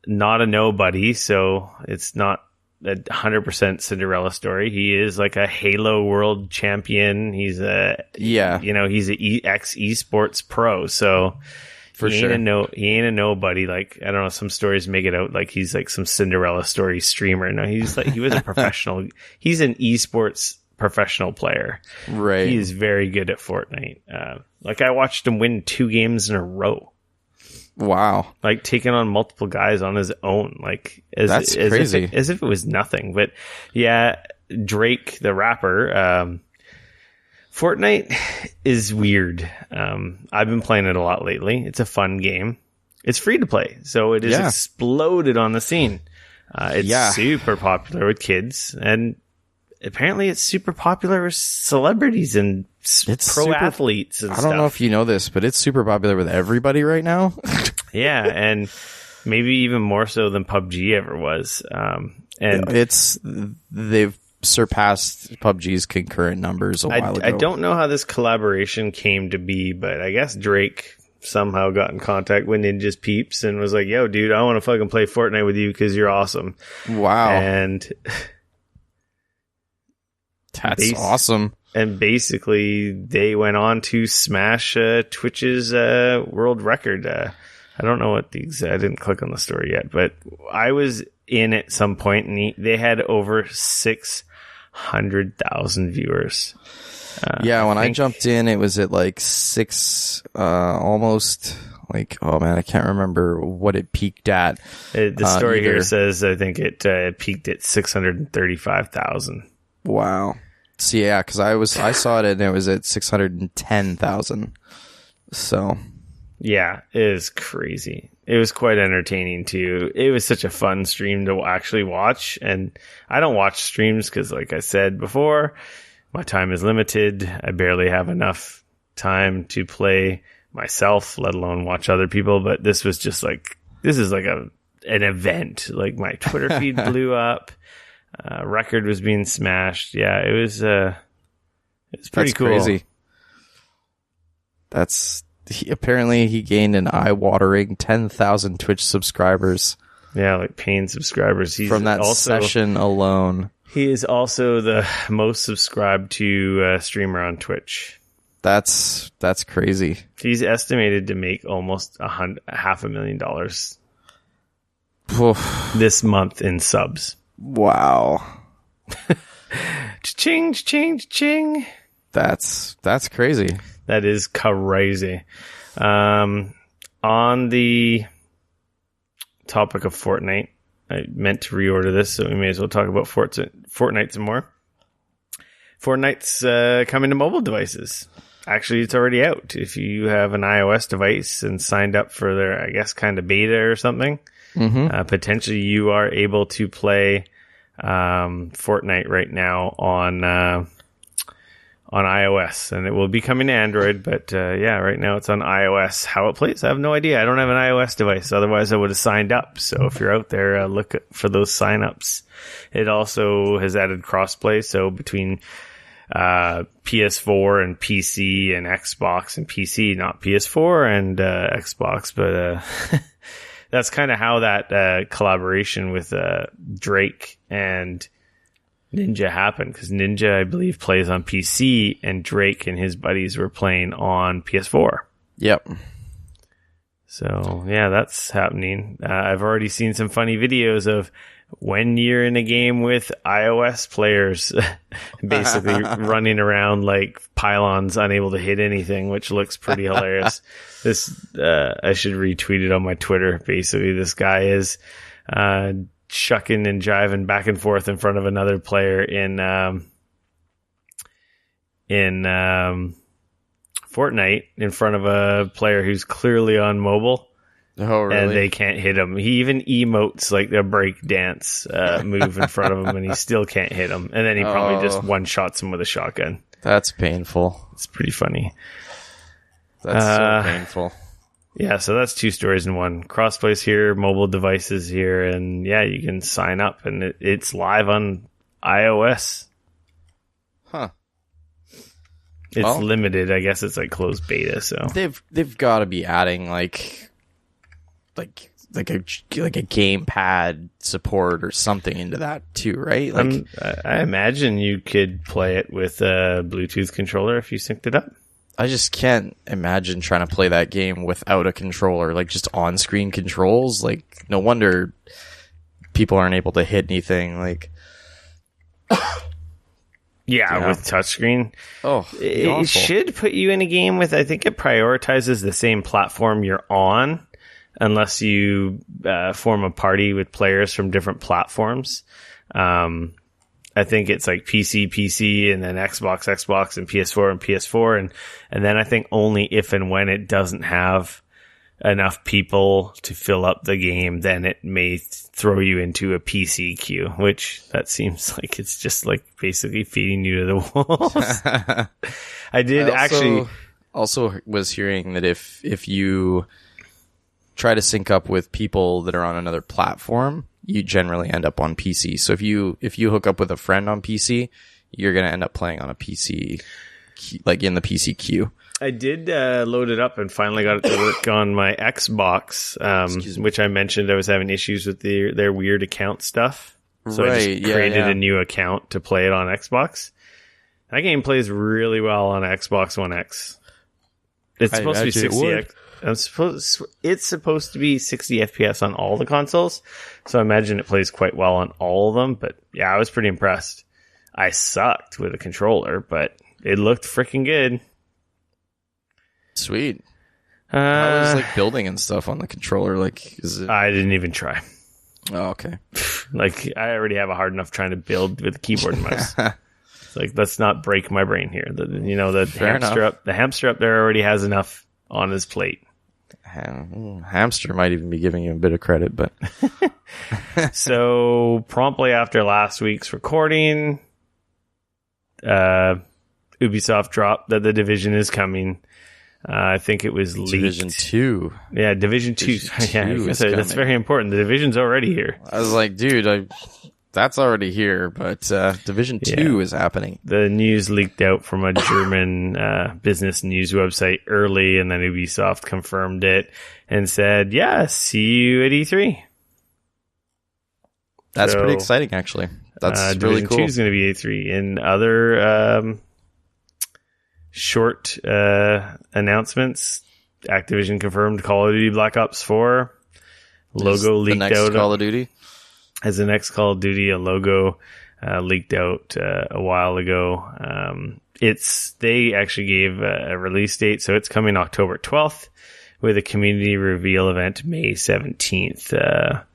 not a nobody, so it's not a 100% Cinderella story. He is like a Halo world champion. He's he's a ex esports pro. So for sure, he ain't a nobody. Like, I don't know, some stories make it out like he's like some Cinderella story streamer. No, he was a professional. He's an esports professional player. Right. He is very good at Fortnite. Like, I watched him win 2 games in a row. Wow. Like taking on multiple guys on his own. Like, that's crazy. As if it was nothing. But yeah, Drake, the rapper, Fortnite is weird. I've been playing it a lot lately. It's a fun game. It's free to play. So it has exploded on the scene. It's super popular with kids. And apparently it's super popular with celebrities and athletes and stuff. I don't know if you know this, but it's super popular with everybody right now. Yeah, and maybe even more so than PUBG ever was. And they've surpassed PUBG's concurrent numbers a while ago. I don't know how this collaboration came to be, but I guess Drake somehow got in contact with Ninja's peeps and was like, yo, dude, I want to fucking play Fortnite with you because you're awesome. Wow. And that's awesome. And basically, they went on to smash Twitch's world record. I don't know what I didn't click on the story yet, but I was in at some point, and they had over 600,000 viewers. When I jumped in, it was at like almost like, oh man, I can't remember what it peaked at. The story here says, I think it peaked at 635,000. Wow. So yeah, because I saw it and it was at 610,000. So yeah, it is crazy. It was quite entertaining too. It was such a fun stream to actually watch, and I don't watch streams because, like I said before, my time is limited. I barely have enough time to play myself, let alone watch other people. But this was just like, this is like an event. Like, my Twitter feed blew up. Record was being smashed. Yeah, it was pretty cool. Crazy. Apparently he gained an eye-watering 10,000 Twitch subscribers. Yeah, like paying subscribers. He's from that session alone. He is also the most subscribed to streamer on Twitch. That's crazy. He's estimated to make almost $500,000 this month in subs. Wow. Ching, ching, ching. That's crazy. That is crazy. On the topic of Fortnite, I meant to reorder this, so we may as well talk about Fortnite some more. Fortnite's coming to mobile devices. Actually, it's already out. If you have an iOS device and signed up for their, I guess, kind of beta or something, potentially you are able to play Fortnite right now on on iOS, and it will be coming to Android, but right now it's on iOS. How it plays, I have no idea. I don't have an iOS device, otherwise I would have signed up. So if you're out there, look for those signups. It also has added crossplay, so between PS4 and PC and Xbox and PC, not PS4 and Xbox, but that's kind of how that collaboration with Drake and Ninja happened, because Ninja, I believe, plays on PC and Drake and his buddies were playing on PS4. Yep. So, yeah, that's happening. I've already seen some funny videos of when you're in a game with iOS players basically running around like pylons, unable to hit anything, which looks pretty hilarious. This, I should retweet it on my Twitter. Basically, this guy is shucking and jiving back and forth in front of another player in Fortnite, in front of a player who's clearly on mobile. Oh, really? And they can't hit him. He even emotes like a break dance move in front of him, and he still can't hit him. And then he probably just one-shots him with a shotgun. That's painful. It's pretty funny. That's so painful. Yeah, so that's 2 stories in one. Crossplay's here, mobile devices here, and yeah, you can sign up, and it's live on iOS. Huh. It's limited. I guess it's like closed beta, so they've got to be adding like a gamepad support or something into that too, right? Like, I imagine you could play it with a Bluetooth controller if you synced it up. I just can't imagine trying to play that game without a controller, like just on-screen controls. Like, no wonder people aren't able to hit anything. Like, yeah, with touchscreen. Oh, it should put you in a game with. I think it prioritizes the same platform you're on, unless you form a party with players from different platforms. I think it's like PC, and then Xbox, and PS4 and PS4. And then I think only if and when it doesn't have enough people to fill up the game, then it may throw you into a PC queue, which that seems like it's just like basically feeding you to the walls. I also was hearing that if you try to sync up with people that are on another platform, you generally end up on PC. So if you hook up with a friend on PC, you're going to end up playing on a PC, like in the PC queue. I did load it up and finally got it to work on my Xbox, which I mentioned I was having issues with their weird account stuff. So I just created a new account to play it on Xbox. That game plays really well on Xbox One X. It's supposed to be 60 it's supposed to be 60 FPS on all the consoles, so I imagine it plays quite well on all of them. But yeah, I was pretty impressed. I sucked with a controller, but it looked freaking good. Sweet. How was like building and stuff on the controller? Like, is it? I didn't even try. Oh, okay. Like, I already have a hard enough trying to build with a keyboard and mouse. It's like, let's not break my brain here. The hamster up there already has enough on his plate. Hamster might even be giving you a bit of credit, but so promptly after last week's recording, Ubisoft dropped that The Division is coming. I think it was leaked. Division 2. Yeah, Division 2. Yeah, that's very important. The Division's already here. I was like, dude, that's already here, but Division 2 is happening. The news leaked out from a German business news website early, and then Ubisoft confirmed it and said, yeah, see you at E3. That's pretty exciting, actually. That's really Division cool. 2 is going to be E3. In other short announcements, Activision confirmed Call of Duty Black Ops 4. Logo leaked out. The next Call of Duty? As the next Call of Duty, a logo leaked out a while ago. They actually gave a release date, so it's coming October 12th with a community reveal event May 17th.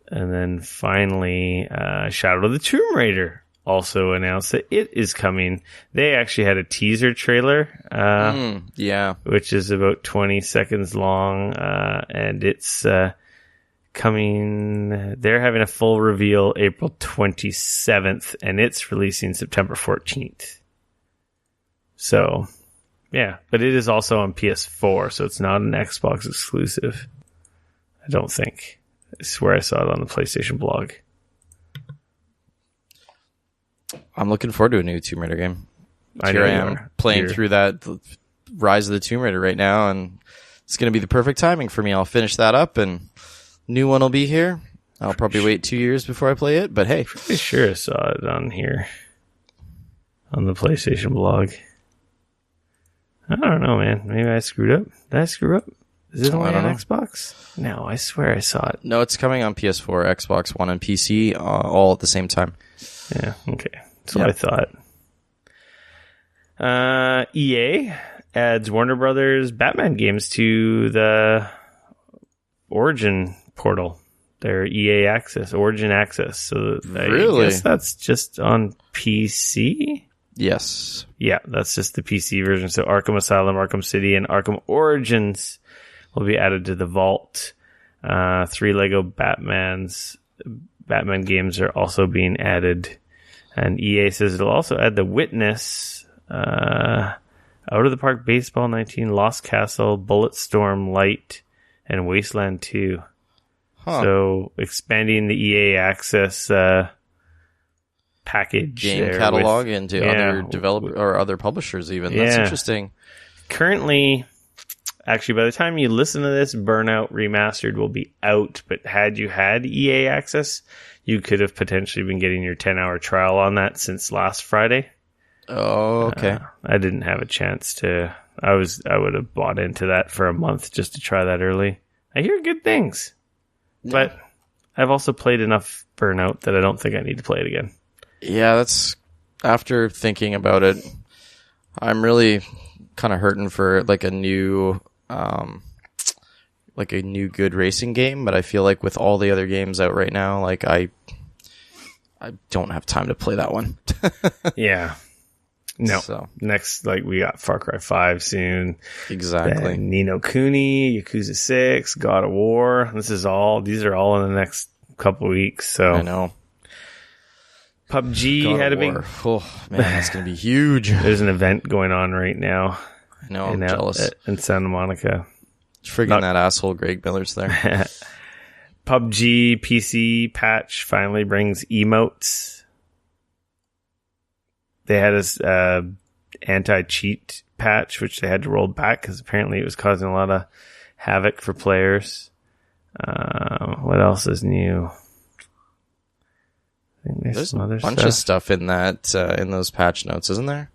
And then finally, Shadow of the Tomb Raider also announced that it is coming. They actually had a teaser trailer, which is about 20 seconds long, and it's coming. They're having a full reveal April 27th, and it's releasing September 14th. So, yeah. But it is also on PS4, so it's not an Xbox exclusive. I don't think. I swear I saw it on the PlayStation blog. I'm looking forward to a new Tomb Raider game. I am playing through that Rise of the Tomb Raider right now, and it's going to be the perfect timing for me. I'll finish that up, and new one will be here. I'll probably wait 2 years before I play it, but hey. Pretty sure I saw it on here. On the PlayStation blog. I don't know, man. Maybe I screwed up. Did I screw up? Is it only on Xbox? No, I swear I saw it. No, it's coming on PS4, Xbox One, and PC all at the same time. Yeah, okay. That's what I thought. EA adds Warner Brothers Batman games to the Origin portal. Their EA Access, Origin Access. So really? I guess that's just on PC? Yes. Yeah, that's just the PC version. So Arkham Asylum, Arkham City, and Arkham Origins will be added to the vault. 3 Lego Batman games are also being added. And EA says it'll also add The Witness, Out of the Park Baseball 19, Lost Castle, Bulletstorm Light, and Wasteland 2. Huh. So expanding the EA Access package game catalog into other developer or other publishers even. That's interesting. Currently, actually, by the time you listen to this, Burnout Remastered will be out. But had you had EA Access, you could have potentially been getting your 10-hour trial on that since last Friday. Oh, okay. I didn't have a chance to. I would have bought into that for a month just to try that early. I hear good things. But I've also played enough Burnout that I don't think I need to play it again. Yeah, that's after thinking about it. I'm really kind of hurting for like a new good racing game, but I feel like with all the other games out right now, like I don't have time to play that one. Yeah. No. So. Next, we got Far Cry 5 soon. Exactly. Then Ni no Kuni, Yakuza 6, God of War. These are all in the next couple weeks. So I know. PUBG God had a big. Oh man, that's gonna be huge. There's an event going on right now. I know. I'm jealous. In Santa Monica. Friggin' that asshole Greg Miller's there. PUBG PC patch finally brings emotes. They had this anti-cheat patch, which they had to roll back because apparently it was causing a lot of havoc for players. What else is new? I think there's some other bunch of stuff in that in those patch notes, isn't there?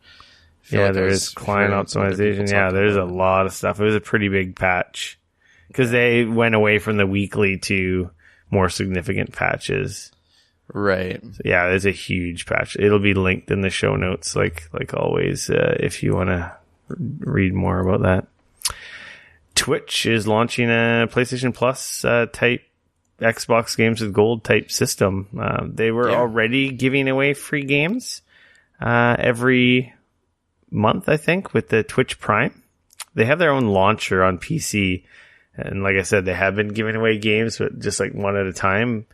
Yeah, there is client optimization. Yeah, there's a lot of stuff. It was a pretty big patch because they went away from the weekly to more significant patches. Right. So yeah, there's a huge patch. It'll be linked in the show notes, like always, if you want to read more about that. Twitch is launching a PlayStation Plus type Xbox Games with Gold type system. They were already giving away free games every month, I think, with the Twitch Prime. They have their own launcher on PC. And like I said, they have been giving away games, but just one at a time.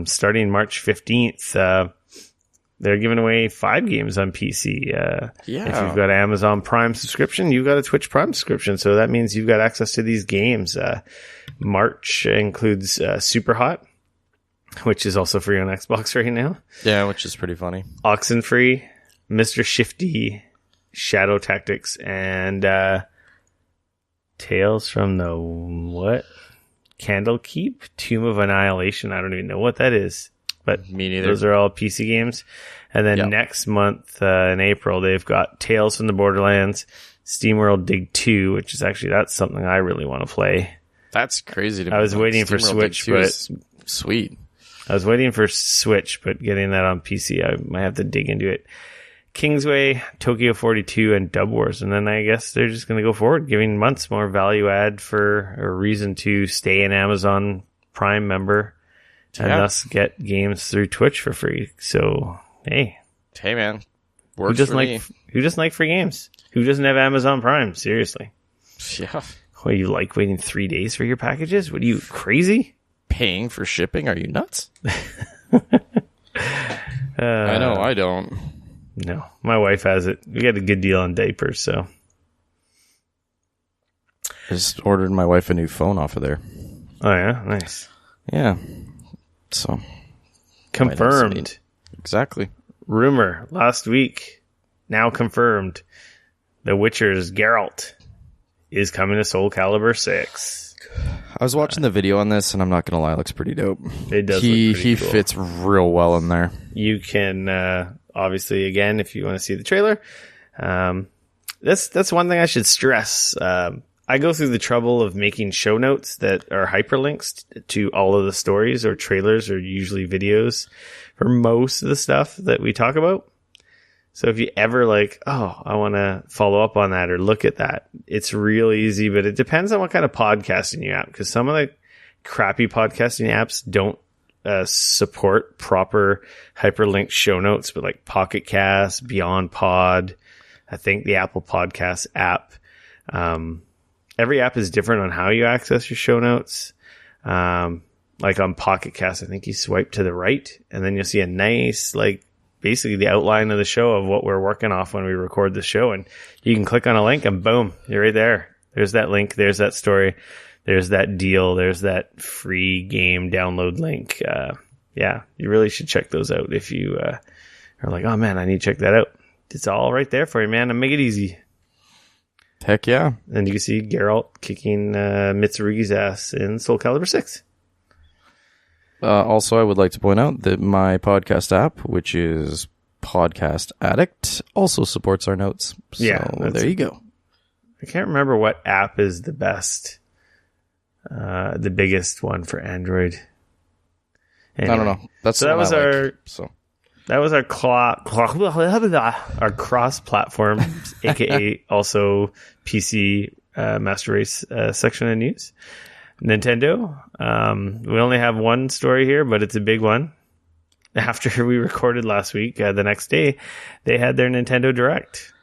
Starting March 15th, they're giving away 5 games on PC. If you've got an Amazon Prime subscription, you've got a Twitch Prime subscription. So that means you've got access to these games. March includes Superhot, which is also free on Xbox right now. Yeah, which is pretty funny. Oxenfree, Mr. Shifty, Shadow Tactics, and Tales from the what? Candlekeep, Tomb of Annihilation. I don't even know what that is, but me neither. Those are all PC games. And then next month in April, they've got Tales from the Borderlands, SteamWorld Dig 2, which is that's something I really want to play. That's crazy to me. I was waiting for Switch, but sweet. I was waiting for Switch, but getting that on PC, I might have to dig into it. Kingsway, Tokyo 42, and Dub Wars. And then I guess they're just going to go forward, giving months more value add for a reason to stay an Amazon Prime member and thus get games through Twitch for free. So, hey. Hey, man. Works for me. Who doesn't like free games? Who doesn't have Amazon Prime? Seriously. Yeah. What, you like waiting 3 days for your packages? What are you, crazy? Paying for shipping? Are you nuts? I know, I don't. No, my wife has it. We got a good deal on diapers, so. I just ordered my wife a new phone off of there. Oh, yeah? Nice. Yeah. So. Confirmed. Exactly. Rumor last week, now confirmed. The Witcher's Geralt is coming to Soulcalibur 6. I was watching the video on this, and I'm not going to lie, it looks pretty dope. It does He look pretty cool. fits real well in there. You can, obviously, again, if you want to see the trailer, that's one thing I should stress. I go through the trouble of making show notes that are hyperlinks to all of the stories or trailers or usually videos for most of the stuff that we talk about. So if you ever I want to follow up on that or look at that, it's real easy, but it depends on what kind of podcasting you have, because some of the crappy podcasting apps don't support proper hyperlinked show notes, but like Pocket Cast, Beyond Pod, I think the Apple Podcasts app. Every app is different on how you access your show notes. Like on Pocket Cast, I think you swipe to the right and then you'll see a nice, basically the outline of the show of what we're working off when we record the show. And you can click on a link and boom, you're right there. There's that link. There's that story. There's that deal. There's that free game download link. Yeah, you really should check those out if you are like, oh man, I need to check that out. It's all right there for you, man. And make it easy. Heck yeah. And you can see Geralt kicking Mitsurugi's ass in Soulcalibur 6. Also, I would like to point out that my podcast app, which is Podcast Addict, also supports our notes. So Yeah, there you go. I can't remember what app is the best, the biggest one for Android. Anyway, I don't know. that was our cross-platform, aka also PC Master Race section of news. Nintendo. We only have one story here, but it's a big one. After we recorded last week, the next day, they had their Nintendo Direct.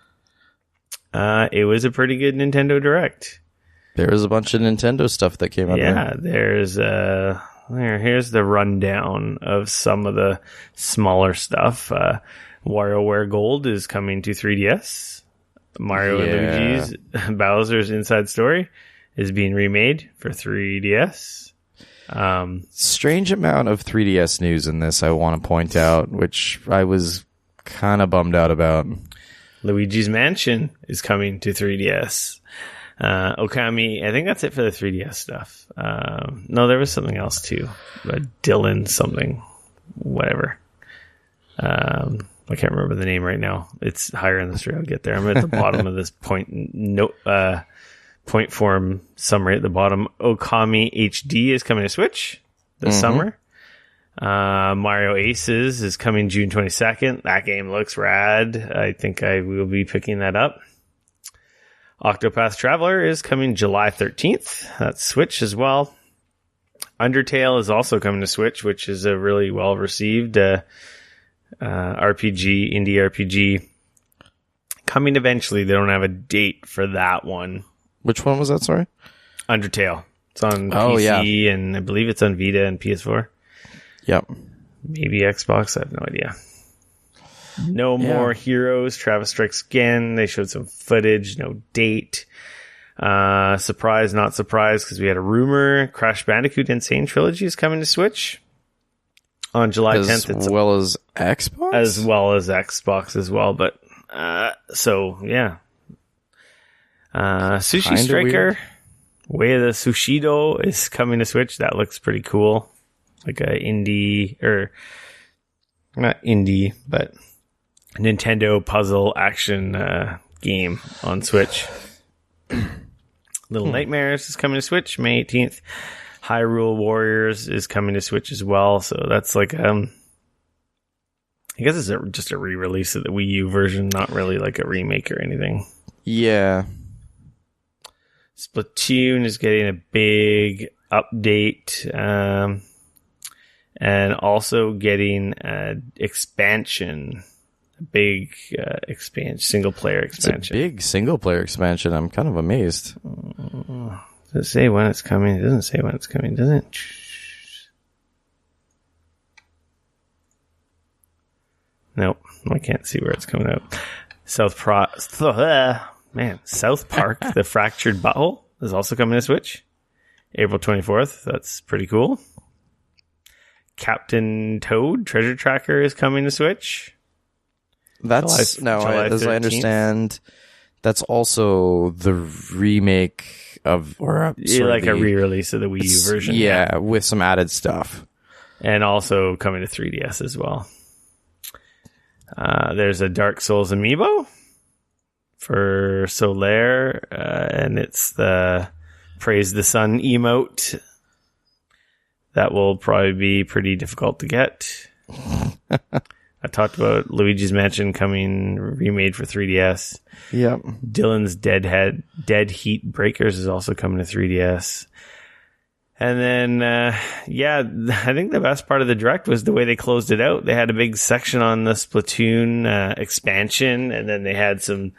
It was a pretty good Nintendo Direct. There was a bunch of Nintendo stuff that came out. Yeah, here's the rundown of some of the smaller stuff. WarioWare Gold is coming to 3DS. Mario and Luigi's Bowser's Inside Story is being remade for 3DS. Strange amount of 3DS news in this, I want to point out, which I was kind of bummed out about. Luigi's Mansion is coming to 3DS. Okami, I think that's it for the 3DS stuff. No, there was something else too. Dylan something, whatever. I can't remember the name right now. It's higher in the story. I'll get there. I'm at the bottom of this point form summary at the bottom. Okami HD is coming to Switch this summer. Mario Aces is coming June 22nd. That game looks rad. I think I will be picking that up. Octopath Traveler is coming July 13th. That's Switch as well. Undertale is also coming to Switch, which is a really well received indie RPG. Coming eventually. They don't have a date for that one. Which one was that, sorry? Undertale. It's on PC, and I believe it's on Vita and PS4. Yep. Maybe Xbox. I have no idea. No More Heroes. Travis Strikes Again. They showed some footage. No date. Surprise, not surprise, because we had a rumor. Crash Bandicoot Insane Trilogy is coming to Switch on July 10th. As well as Xbox? As well as Xbox as well. But, so, yeah. Sushi Kinda Striker, weird. Way of the Sushido is coming to Switch. That looks pretty cool. Like a indie, or not indie, but Nintendo puzzle action game on Switch. Little Nightmares is coming to Switch May 18th. Hyrule Warriors is coming to Switch as well. So that's like I guess it's just a re-release of the Wii U version, not really like a remake or anything. Yeah. Splatoon is getting a big update, and also getting an expansion, a big expansion, single player expansion. It's a big single player expansion. I'm kind of amazed. Does it say when it's coming? It doesn't say when it's coming, does it? Nope. I can't see where it's coming out. South Park, The Fractured Butthole is also coming to Switch. April 24th. That's pretty cool. Captain Toad Treasure Tracker is coming to Switch. That's as I understand, that's also the remake of, or like a re-release of the Wii U version. Yeah, with some added stuff. And also coming to 3DS as well. There's a Dark Souls amiibo for Solaire, and it's the Praise the Sun emote. That will probably be pretty difficult to get. I talked about Luigi's Mansion coming remade for 3DS. Yep. Dylan's Dead Heat Breakers is also coming to 3DS. And then, I think the best part of the Direct was the way they closed it out. They had a big section on the Splatoon expansion, and then they had some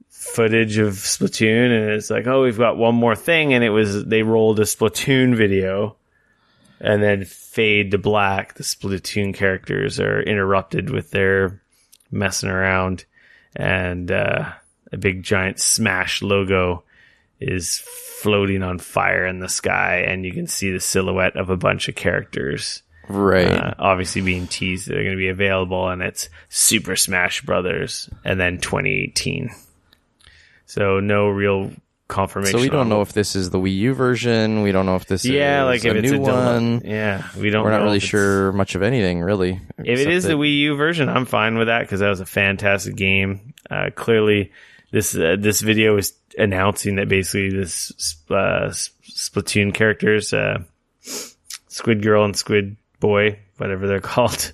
footage of Splatoon, and it's like, oh, we've got one more thing, and they rolled a Splatoon video, and then fade to black. The Splatoon characters are interrupted with their messing around, and a big giant Smash logo is floating on fire in the sky, and you can see the silhouette of a bunch of characters. Right. Obviously being teased that they're going to be available, and it's Super Smash Brothers, and then 2018. So no real confirmation. So we don't know if this is the Wii U version. We don't know if this is like if a it's new one. We don't. We're not know really sure much of anything, really. If it is the Wii U version, I'm fine with that because that was a fantastic game. Clearly, this video is announcing that basically this Splatoon characters, Squid Girl and Squid Boy, whatever they're called,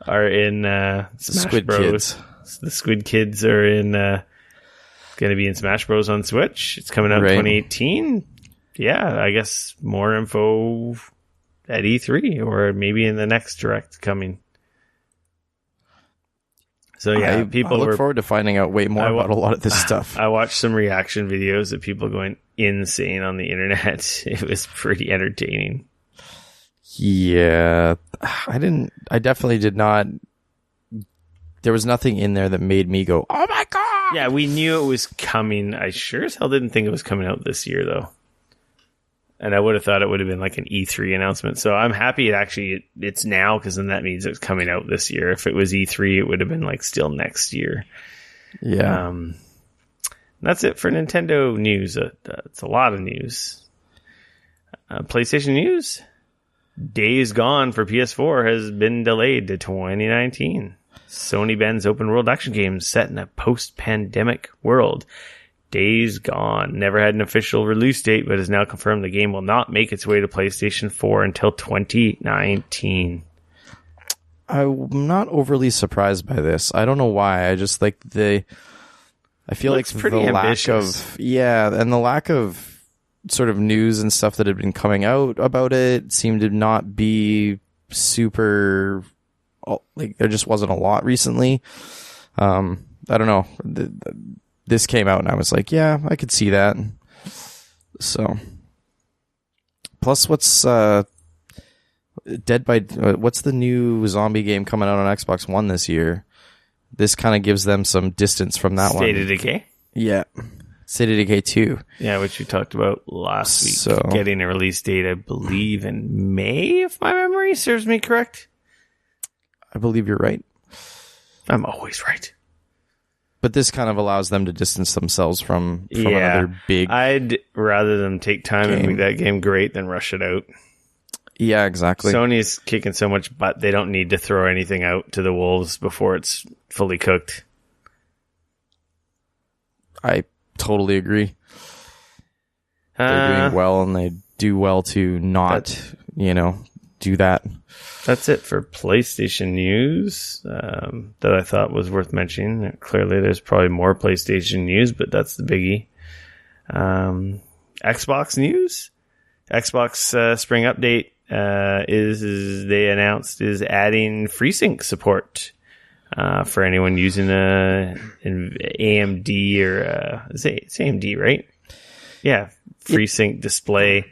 are in Smash Squid Bros. Kids. The Squid Kids are in going to be in Smash Bros. On Switch. It's coming out in 2018. Yeah, I guess more info at E3 or maybe in the next Direct coming. So yeah, I look forward to finding out way more about a lot of this stuff. I watched some reaction videos of people going insane on the internet. It was pretty entertaining. Yeah, I definitely did not. There was nothing in there that made me go, oh my God. Yeah, we knew it was coming. I sure as hell didn't think it was coming out this year though. And I would have thought it would have been like an E3 announcement. So I'm happy it's now, because then that means it's coming out this year. If it was E3, it would have been like still next year. Yeah. That's it for Nintendo news. It's a lot of news. PlayStation news. Days Gone for PS4 has been delayed to 2019. Sony bans open world action games set in a post-pandemic world. Days Gone never had an official release date, but is now confirmed the game will not make its way to PlayStation 4 until 2019. I'm not overly surprised by this. I don't know why. I just like I feel like the ambitious. and the lack of sort of news and stuff that had been coming out about it seemed to not be super, like there just wasn't a lot recently. I don't know. This came out and I was like, yeah, I could see that. So, plus what's what's the new zombie game coming out on Xbox One this year? This kind of gives them some distance from that one. State of Decay? Yeah. State of Decay 2. Yeah, which we talked about last week. So, getting a release date, I believe, in May, if my memory serves me correct. I believe you're right. I'm always right. But this kind of allows them to distance themselves from another big I'd rather them take time game. and make that game great than rush it out. Yeah, exactly. Sony's kicking so much butt, they don't need to throw anything out to the wolves before it's fully cooked. I totally agree. They're doing well, and they do well to not, do that. That's it for PlayStation news that I thought was worth mentioning. Clearly, there's probably more PlayStation news, but that's the biggie. Xbox news. Xbox Spring Update is they announced is adding FreeSync support for anyone using an AMD or it's AMD, right? Yeah, FreeSync display.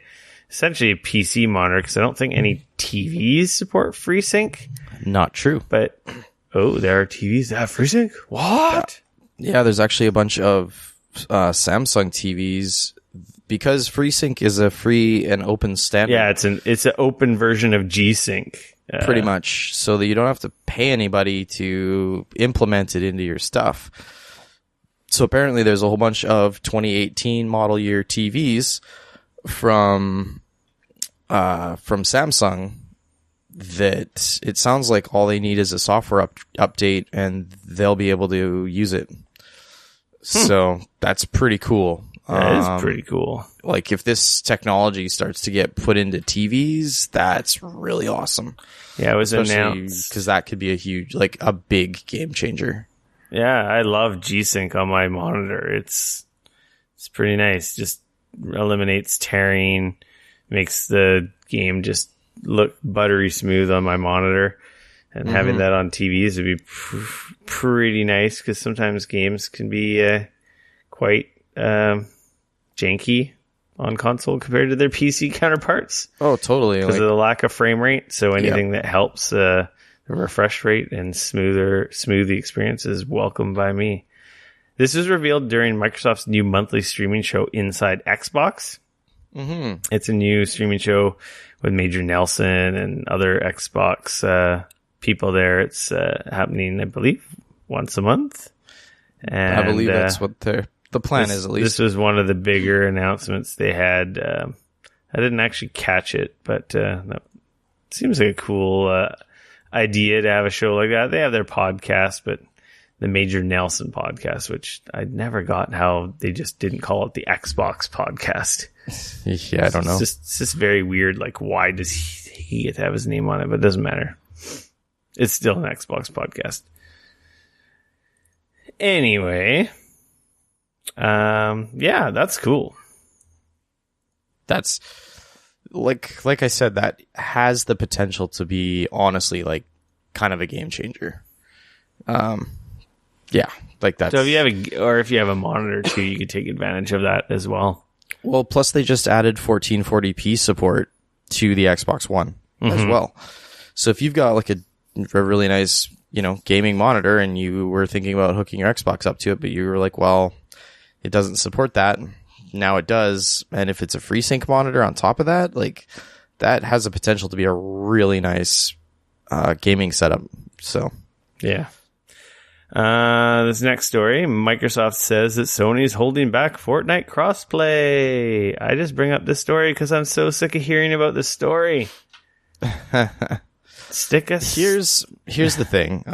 Essentially a PC monitor, because I don't think any TVs support FreeSync. Not true. But Oh, there are TVs that have FreeSync? What? Yeah, there's actually a bunch of Samsung TVs because FreeSync is a free and open standard. Yeah, it's an open version of G-Sync. Pretty much, so that you don't have to pay anybody to implement it into your stuff. So apparently there's a whole bunch of 2018 model year TVs from Samsung that it sounds like all they need is a software update and they'll be able to use it. So that's pretty cool. That is pretty cool. Like if this technology starts to get put into TVs, that's really awesome. Yeah, it was announced because that could be a big game changer. Yeah, I love G-Sync on my monitor. It's pretty nice. Just eliminates tearing, makes the game just look buttery smooth on my monitor. And having that on TVs would be pretty nice because sometimes games can be quite janky on console compared to their PC counterparts. Oh, totally. Because of the lack of frame rate. So anything that helps the refresh rate and smooth the experience is welcome by me. This was revealed during Microsoft's new monthly streaming show Inside Xbox. It's a new streaming show with Major Nelson and other Xbox people there. It's happening, I believe, once a month. And I believe that's what the plan is, at least. This was one of the bigger announcements they had. I didn't actually catch it, but that seems like a cool idea to have a show like that. They have their podcast, but the Major Nelson podcast, which I never got how they just didn't call it the Xbox podcast. Yeah, I don't know. It's just very weird. Like, why does he get to have his name on it? But it doesn't matter. It's still an Xbox podcast. Anyway, yeah, that's cool. That's like I said, that has the potential to be honestly like kind of a game changer. Yeah, like that. So if you have a monitor too, you could take advantage of that as well. Well, plus they just added 1440p support to the Xbox One as well. So if you've got like a really nice, gaming monitor and you were thinking about hooking your Xbox up to it, but you were like, well, it doesn't support that. Now it does. And if it's a FreeSync monitor on top of that, like that has the potential to be a really nice gaming setup. So, yeah. This next story, Microsoft says that Sony's holding back Fortnite crossplay. I just bring up this story because I'm so sick of hearing about this story. Stick us. Here's the thing.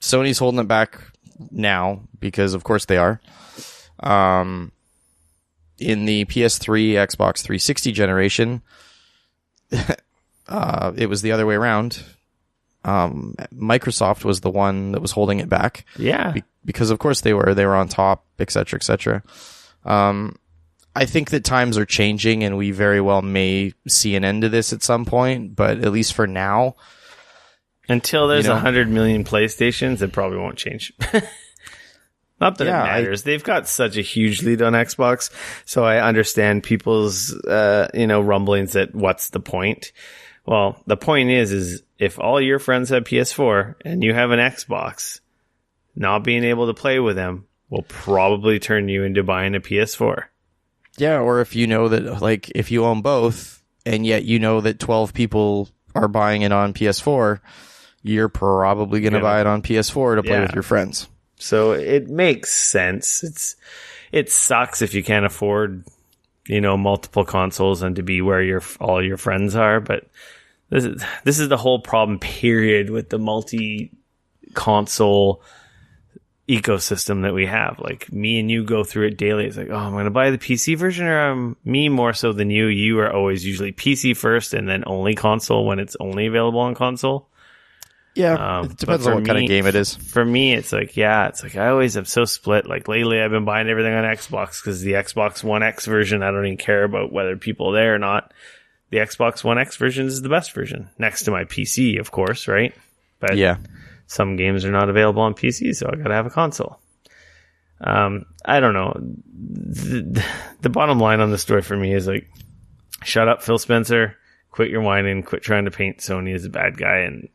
Sony's holding it back now because, of course, they are. In the PS3, Xbox 360 generation, it was the other way around. Microsoft was the one that was holding it back. Yeah. Because of course they were on top, et cetera, et cetera. I think that times are changing and we very well may see an end to this at some point, but at least for now. Until there's 100 million PlayStations, it probably won't change. Not that it matters. They've got such a huge lead on Xbox, so I understand people's, rumblings that what's the point? Well, the point is if all your friends have PS4 and you have an Xbox, not being able to play with them will probably turn you into buying a PS4. Yeah, or if you know that, like, if you own both and yet you know that 12 people are buying it on PS4, you're probably going to buy it on PS4 to play with your friends. So it makes sense. It sucks if you can't afford, multiple consoles and to be where all your friends are, but this is the whole problem, period, with the multi-console ecosystem that we have. Like, me and you go through it daily. It's like, oh, I'm going to buy the PC version, or me more so than you. You are always usually PC first and then only console when it's only available on console. Yeah, it depends on what kind of game it is. For me, it's like I always am so split. Like, lately I've been buying everything on Xbox because the Xbox One X version, I don't even care about whether people are there or not. The Xbox One X version is the best version, next to my PC, of course, right? But yeah, some games are not available on PC, so I got to have a console. I don't know. The bottom line on the story for me is like, shut up, Phil Spencer. Quit your whining. Quit trying to paint Sony as a bad guy. And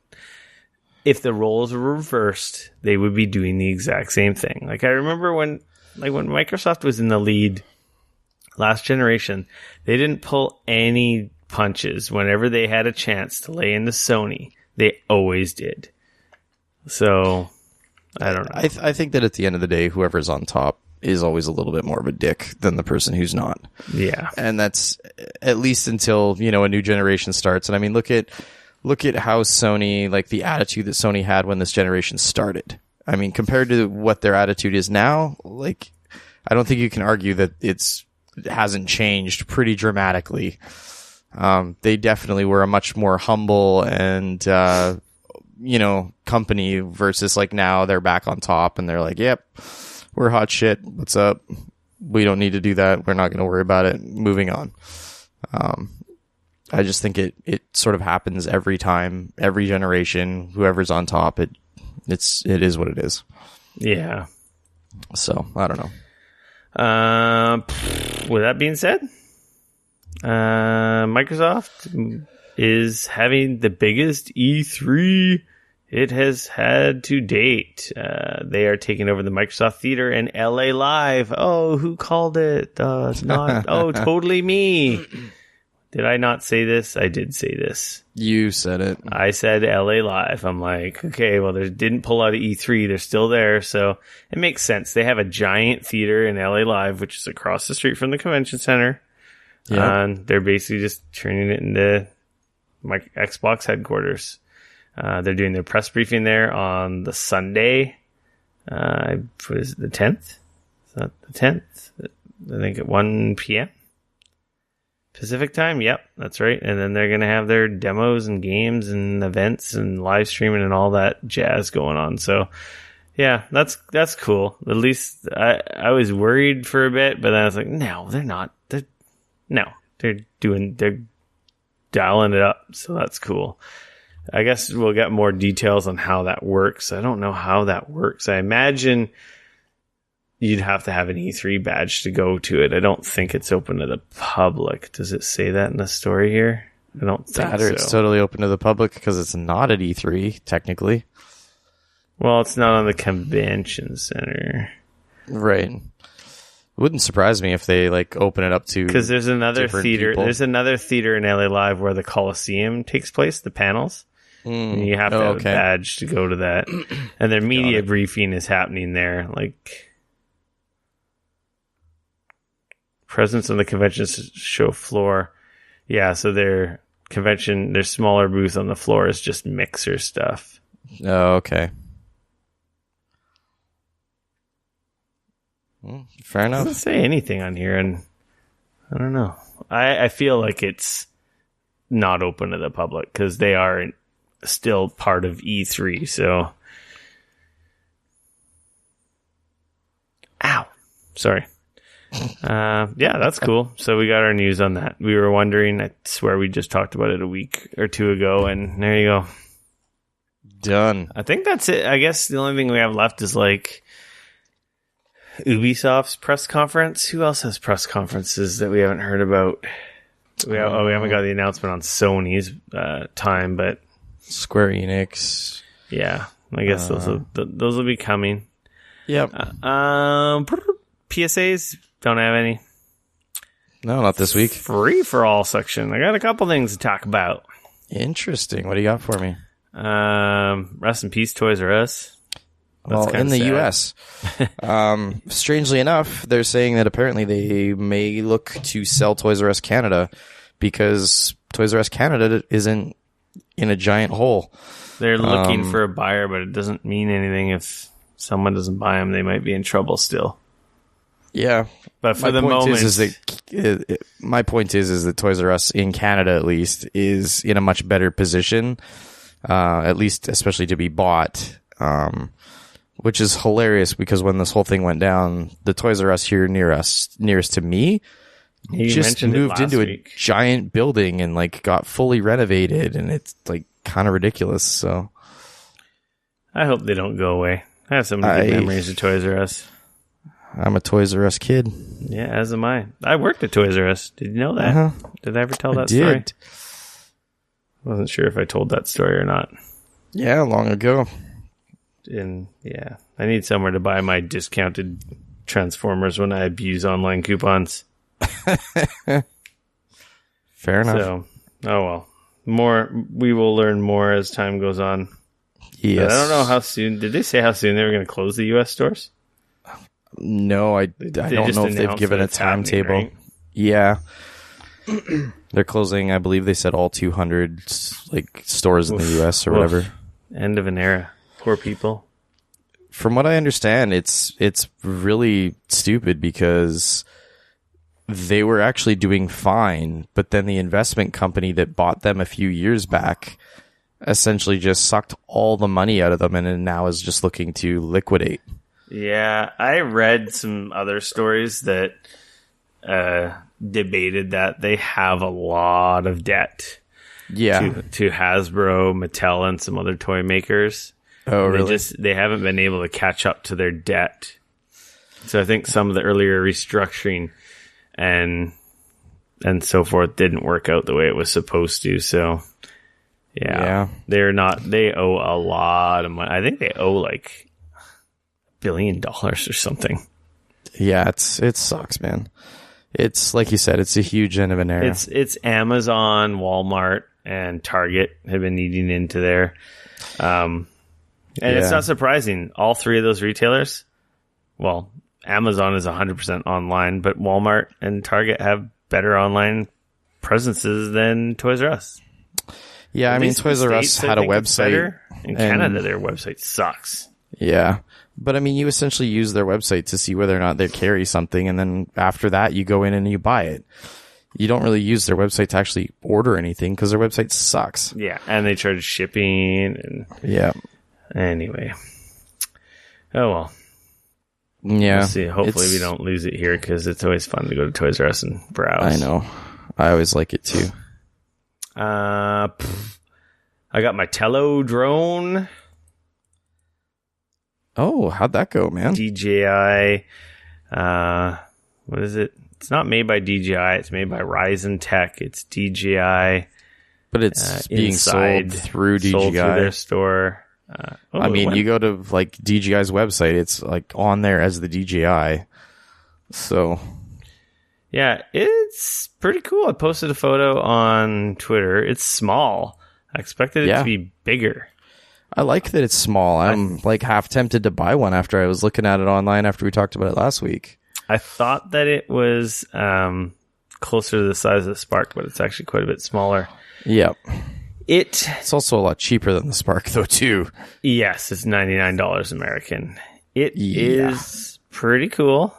if the roles were reversed, they would be doing the exact same thing. Like I remember when Microsoft was in the lead last generation, they didn't pull any punches whenever they had a chance to lay into Sony. They always did. So I don't know. I think that at the end of the day, whoever's on top is always a little bit more of a dick than the person who's not. Yeah. And that's at least until, a new generation starts. And I mean, look at how Sony, like the attitude that Sony had when this generation started. I mean, compared to what their attitude is now, like, I don't think you can argue that it hasn't changed pretty dramatically. They definitely were a much more humble and, company versus like now they're back on top and they're like, yep, we're hot shit. What's up? We don't need to do that. We're not going to worry about it. Moving on. I just think it sort of happens every time, every generation, whoever's on top, it is what it is. Yeah. So I don't know. With that being said, Microsoft is having the biggest E3 it has had to date. They are taking over the Microsoft Theater and LA Live. Oh, who called it? It's not. Oh, totally me. Did I not say this? I did say this. You said it. I said LA Live. I'm like, okay, well, they didn't pull out of E3. They're still there. So it makes sense. They have a giant theater in LA Live, which is across the street from the convention center. Yeah. And they're basically just turning it into my Xbox headquarters. They're doing their press briefing there on the Sunday. What is it, the 10th? Is that the 10th? I think at 1 p.m. Pacific time? Yep, that's right. And then they're going to have their demos and games and events and live streaming and all that jazz going on. So, yeah, that's cool. At least I was worried for a bit, but then I was like, no, they're not. They're dialing it up. So that's cool. I guess we'll get more details on how that works. I don't know how that works. I imagine you'd have to have an E3 badge to go to it. I don't think it's open to the public. Does it say that in the story here? I don't think so. It's totally open to the public because it's not at E3, technically. Well, it's not on the convention center. Right. It wouldn't surprise me if they open it up to because there's another theater. People. There's another theater in LA Live where the Coliseum takes place, the panels. And you have to have a badge to go to that. And their media briefing is happening there. Presence on the convention show floor. Yeah, so their smaller booth on the floor is just mixer stuff. Oh, okay. Fair enough. It doesn't say anything on here, and I don't know. I feel like it's not open to the public because they are still part of E3, so... Ow. Sorry. Yeah, that's cool. So we got our news on that. We were wondering, I swear we just talked about it a week or two ago, and there you go. Done. I think that's it. I guess the only thing we have left is Ubisoft's press conference. Who else has press conferences that we haven't heard about? We haven't got the announcement on Sony's time, but Square Enix. Yeah, I guess those will be coming. Yep. PSAs don't have any. No, not this week. Free for all section. I got a couple things to talk about. Interesting. What do you got for me? Rest in peace, Toys R Us. Well, in the U.S., strangely enough, they're saying that apparently they may look to sell Toys R Us Canada because Toys R Us Canada isn't in a giant hole. They're looking for a buyer, but it doesn't mean anything. If someone doesn't buy them, they might be in trouble still. Yeah, but for the moment, my point is that Toys R Us in Canada, at least, is in a much better position, at least especially to be bought. Which is hilarious because when this whole thing went down, the Toys R Us here nearest to me just moved into a giant building and got fully renovated, and it's kind of ridiculous. So I hope they don't go away. I have so many good memories of Toys R Us. I'm a Toys R Us kid. Yeah, as am I. I worked at Toys R Us. Did you know that? Did I ever tell that story? I wasn't sure if I told that story or not. Yeah, long ago. And yeah, I need somewhere to buy my discounted Transformers when I abuse online coupons. Fair enough. So, oh well. We will learn more as time goes on. Yes. But I don't know how soon. Did they say how soon they were going to close the U.S. stores? No, I don't know if they've given a timetable. Right? Yeah. They're closing, I believe they said all 200 like stores in the U.S. or whatever. End of an era. Poor people. From what I understand, it's really stupid because they were actually doing fine, but then the investment company that bought them a few years back essentially just sucked all the money out of them and now is just looking to liquidate. Yeah, I read some other stories that debated that they have a lot of debt. Yeah. To Hasbro, Mattel, and some other toy makers. Oh, really? They haven't been able to catch up to their debt. So I think some of the earlier restructuring and so forth didn't work out the way it was supposed to. So yeah. They owe a lot of money. I think they owe like $1 billion or something. Yeah, it sucks, man. It's like you said, it's a huge end of an era. It's Amazon, Walmart, and Target have been eating into there. And it's not surprising. All three of those retailers, well, Amazon is 100% online, but Walmart and Target have better online presences than Toys R Us. Yeah, I mean, Toys R Us had a website. In Canada, their website sucks. Yeah. But I mean, you essentially use their website to see whether or not they carry something, and then after that, you go in and you buy it. You don't really use their website to actually order anything because their website sucks. Yeah, and they charge shipping. And yeah. Anyway. Oh, well. Yeah. We'll see. Hopefully we don't lose it here because it's always fun to go to Toys R Us and browse. I know. I always like it too. I got my Tello drone. Oh, how'd that go, man? DJI. What is it? It's not made by DJI. It's made by Ryzen Tech. It's DJI. But it's being sold through DJI. Sold through their store. I mean, you go to like DJI's website, it's like on there as the DJI. So, yeah, it's pretty cool. I posted a photo on Twitter. It's small. I expected it to be bigger. I like that it's small. I'm like half tempted to buy one after I was looking at it online after we talked about it last week. I thought that it was closer to the size of the Spark, but it's actually quite a bit smaller. Yep. It's also a lot cheaper than the Spark, though, too. Yes, it's $99 American. It is pretty cool.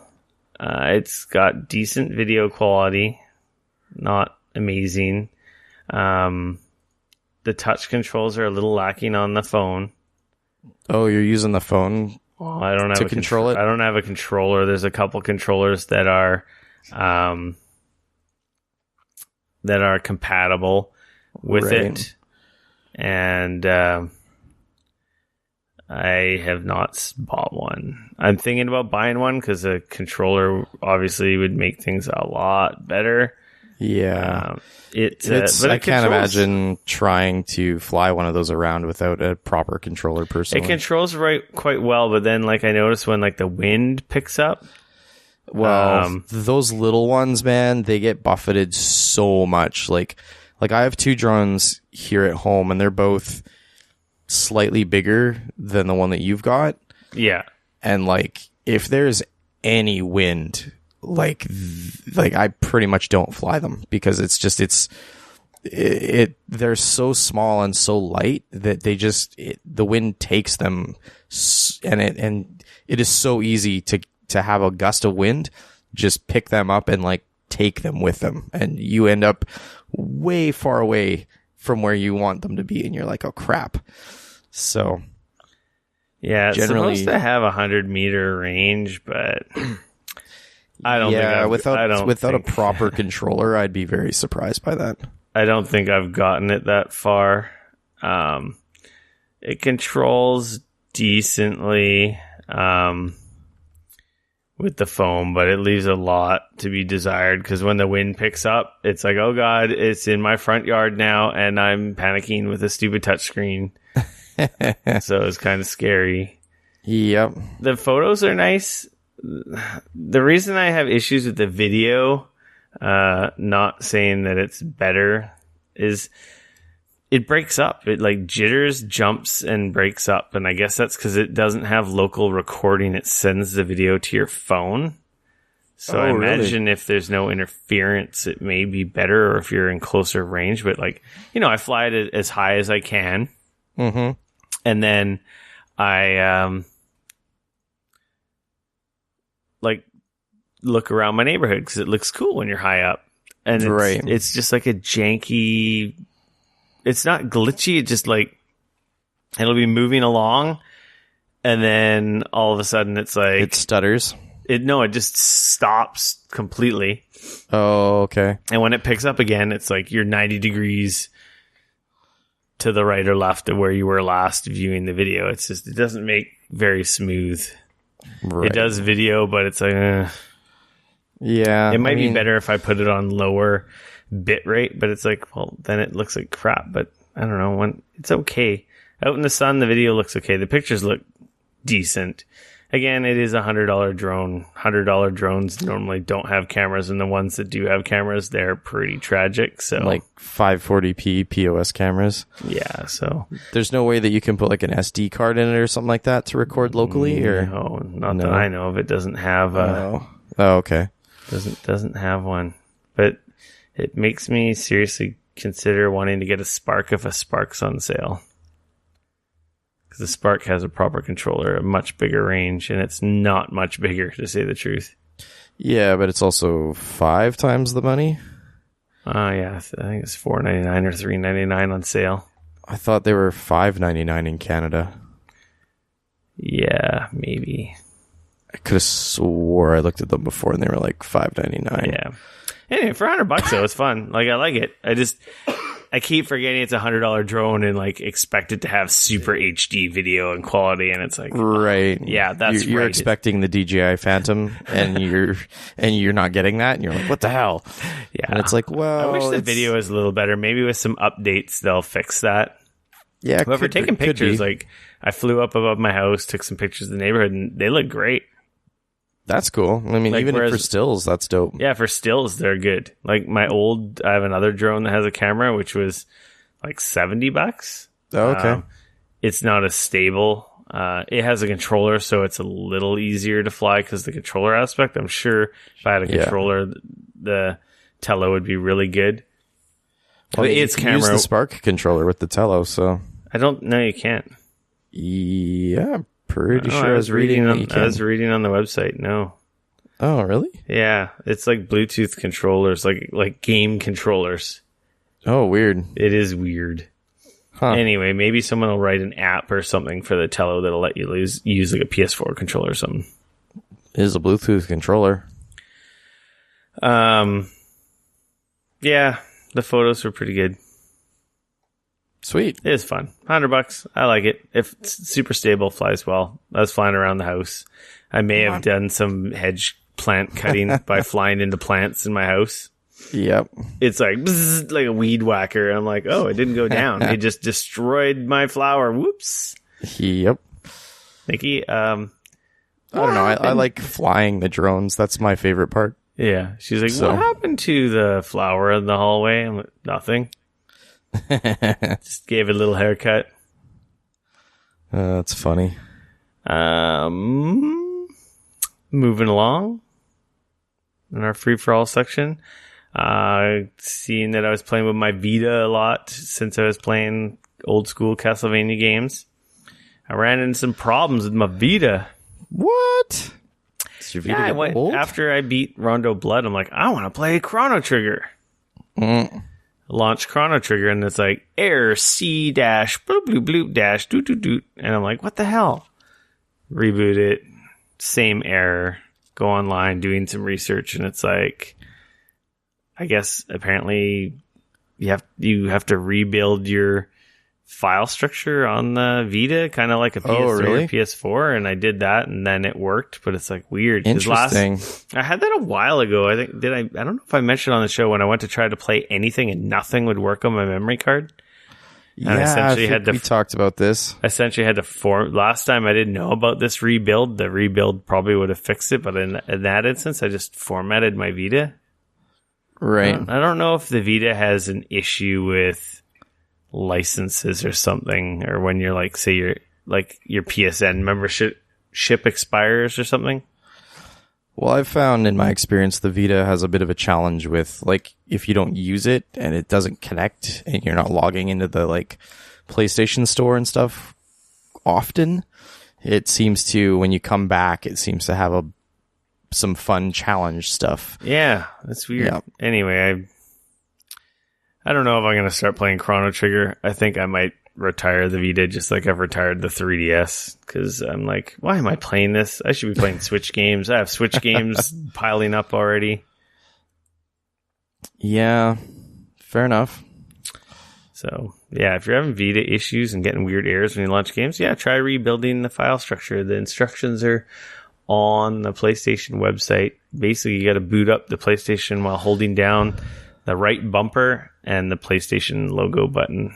It's got decent video quality, not amazing. The touch controls are a little lacking on the phone. Oh, you're using the phone I don't have to control it? I don't have a controller. There's a couple controllers that are compatible with it. And I have not bought one. I'm thinking about buying one because a controller obviously would make things a lot better. Yeah. But I can't imagine trying to fly one of those around without a proper controller personally. It controls quite well, but then like I noticed when like the wind picks up. Well, those little ones, man, they get buffeted so much. Like I have two drones here at home and they're both slightly bigger than the one that you've got. Yeah. And like if there's any wind, like I pretty much don't fly them because they're so small and so light that the wind takes them and it is so easy to have a gust of wind, just pick them up and like take them with them. And you end up way far away from where you want them to be. And you're like, oh crap. So yeah, it's supposed to have 100-meter range, but I don't think without a proper controller, I'd be very surprised by that. I don't think I've gotten it that far. It controls decently with the phone, but it leaves a lot to be desired because when the wind picks up, it's like, oh god, it's in my front yard now, and I'm panicking with a stupid touchscreen. So it's kind of scary. Yep. The photos are nice. The reason I have issues with the video, not saying that it's better, is it breaks up. It like jitters, jumps, and breaks up. And I guess that's because it doesn't have local recording. It sends the video to your phone. So I imagine if there's no interference, it may be better, or if you're in closer range. But like, I fly it as high as I can. Mm-hmm. And then I look around my neighborhood because it looks cool when you're high up. And it's just like a janky, it's not glitchy. It just like, it'll be moving along. And then all of a sudden it's like, it stutters. It just stops completely. Oh, okay. And when it picks up again, it's like you're 90 degrees to the right or left of where you were last viewing the video. It's just, it doesn't make very smooth. Right. It does video, but it's like, yeah. It might be better if I put it on lower bit rate, but it's like, well, then it looks like crap. But I don't know, it's okay. Out in the sun, the video looks okay. The pictures look decent. Again, it is a $100 drone. $100 drones normally don't have cameras, and the ones that do have cameras, they're pretty tragic. So, like 540p POS cameras. Yeah, so there's no way that you can put like an SD card in it or something like that to record locally, or no, not that I know of. It doesn't have Oh, okay. Doesn't have one, but it makes me seriously consider wanting to get a Spark if a Spark's on sale. The Spark has a proper controller, a much bigger range, and it's not much bigger, to say the truth. Yeah, but it's also 5 times the money. Yeah, I think it's $4.99 or $3.99 on sale. I thought they were $5.99 in Canada. Yeah, maybe. I could have swore I looked at them before and they were like $5.99. Yeah. Anyway, for $100 though, it's fun. Like, I like it. I keep forgetting it's a $100 drone and like expect it to have super HD video and quality, and it's like, right, yeah, that's you're expecting the DJI Phantom, and you're not getting that, and you're like, what the hell? Yeah, and it's like, well, I wish the video was a little better. Maybe with some updates they'll fix that. Yeah, but for taking pictures, like I flew up above my house, took some pictures of the neighborhood, and they look great. That's cool. I mean, like, even for stills, that's dope. Yeah, for stills, they're good. Like I have another drone that has a camera, which was like $70. Oh, okay. It's not as stable. It has a controller, so it's a little easier to fly because the controller aspect. I'm sure if I had a controller, the Tello would be really good. Well, its camera, use the Spark controller with the Tello, so I don't know. You can't. Yeah. Pretty sure I was reading on the website. No. Oh, really? Yeah, it's like Bluetooth controllers, like game controllers. Oh, weird. It is weird. Huh. Anyway, maybe someone will write an app or something for the Tello that'll let you use like a PS4 controller or something. It is a Bluetooth controller. Yeah, the photos were pretty good. Sweet. It is fun. $100. I like it. If it's super stable, flies well. I was flying around the house. I may have done some hedge plant cutting by flying into plants in my house. Yep. It's like bzz, like a weed whacker. I'm like, oh, it didn't go down. It just destroyed my flower. Whoops. Yep. Nikki, I don't know. I like flying the drones. That's my favorite part. Yeah. She's like, what happened to the flower in the hallway? I'm like, nothing. Just gave it a little haircut. That's funny. Moving along in our free-for-all section. Seeing that I was playing with my Vita a lot since I was playing old-school Castlevania games. I ran into some problems with my Vita. What? Is your Vita I went old? After I beat Rondo Blood, I'm like, I want to play Chrono Trigger. Launch Chrono Trigger, and it's like error C dash bloop bloop bloop dash doot doot doot, and I'm like, what the hell? Reboot it, same error. Go online, doing some research, and it's like, I guess apparently you have to rebuild your file structure on the Vita, kind of like a PS3 or PS4, and I did that, and then it worked, but it's like weird. Interesting. I had that a while ago. I think I don't know if I mentioned on the show when I went to try to play anything and nothing would work on my memory card. Yeah, we talked about this. I essentially had to form. Last time I didn't know about this rebuild. The rebuild probably would have fixed it, but in that instance, I just formatted my Vita. Right. I don't know if the Vita has an issue with licenses or something, or when you're like, say your PSN membership expires or something. Well, I've found in my experience the Vita has a bit of a challenge with, like, if you don't use it and it doesn't connect and you're not logging into the, like, PlayStation Store and stuff often, it seems to, when you come back, it seems to have some fun challenge stuff. Yeah, that's weird. Yeah. Anyway, I don't know if I'm going to start playing Chrono Trigger. I think I might retire the Vita just like I've retired the 3DS, because I'm like, why am I playing this? I should be playing Switch games. I have Switch games piling up already. Yeah, fair enough. So, yeah, if you're having Vita issues and getting weird errors when you launch games, yeah, try rebuilding the file structure. The instructions are on the PlayStation website. Basically, you got to boot up the PlayStation while holding down the right bumper and the PlayStation logo button.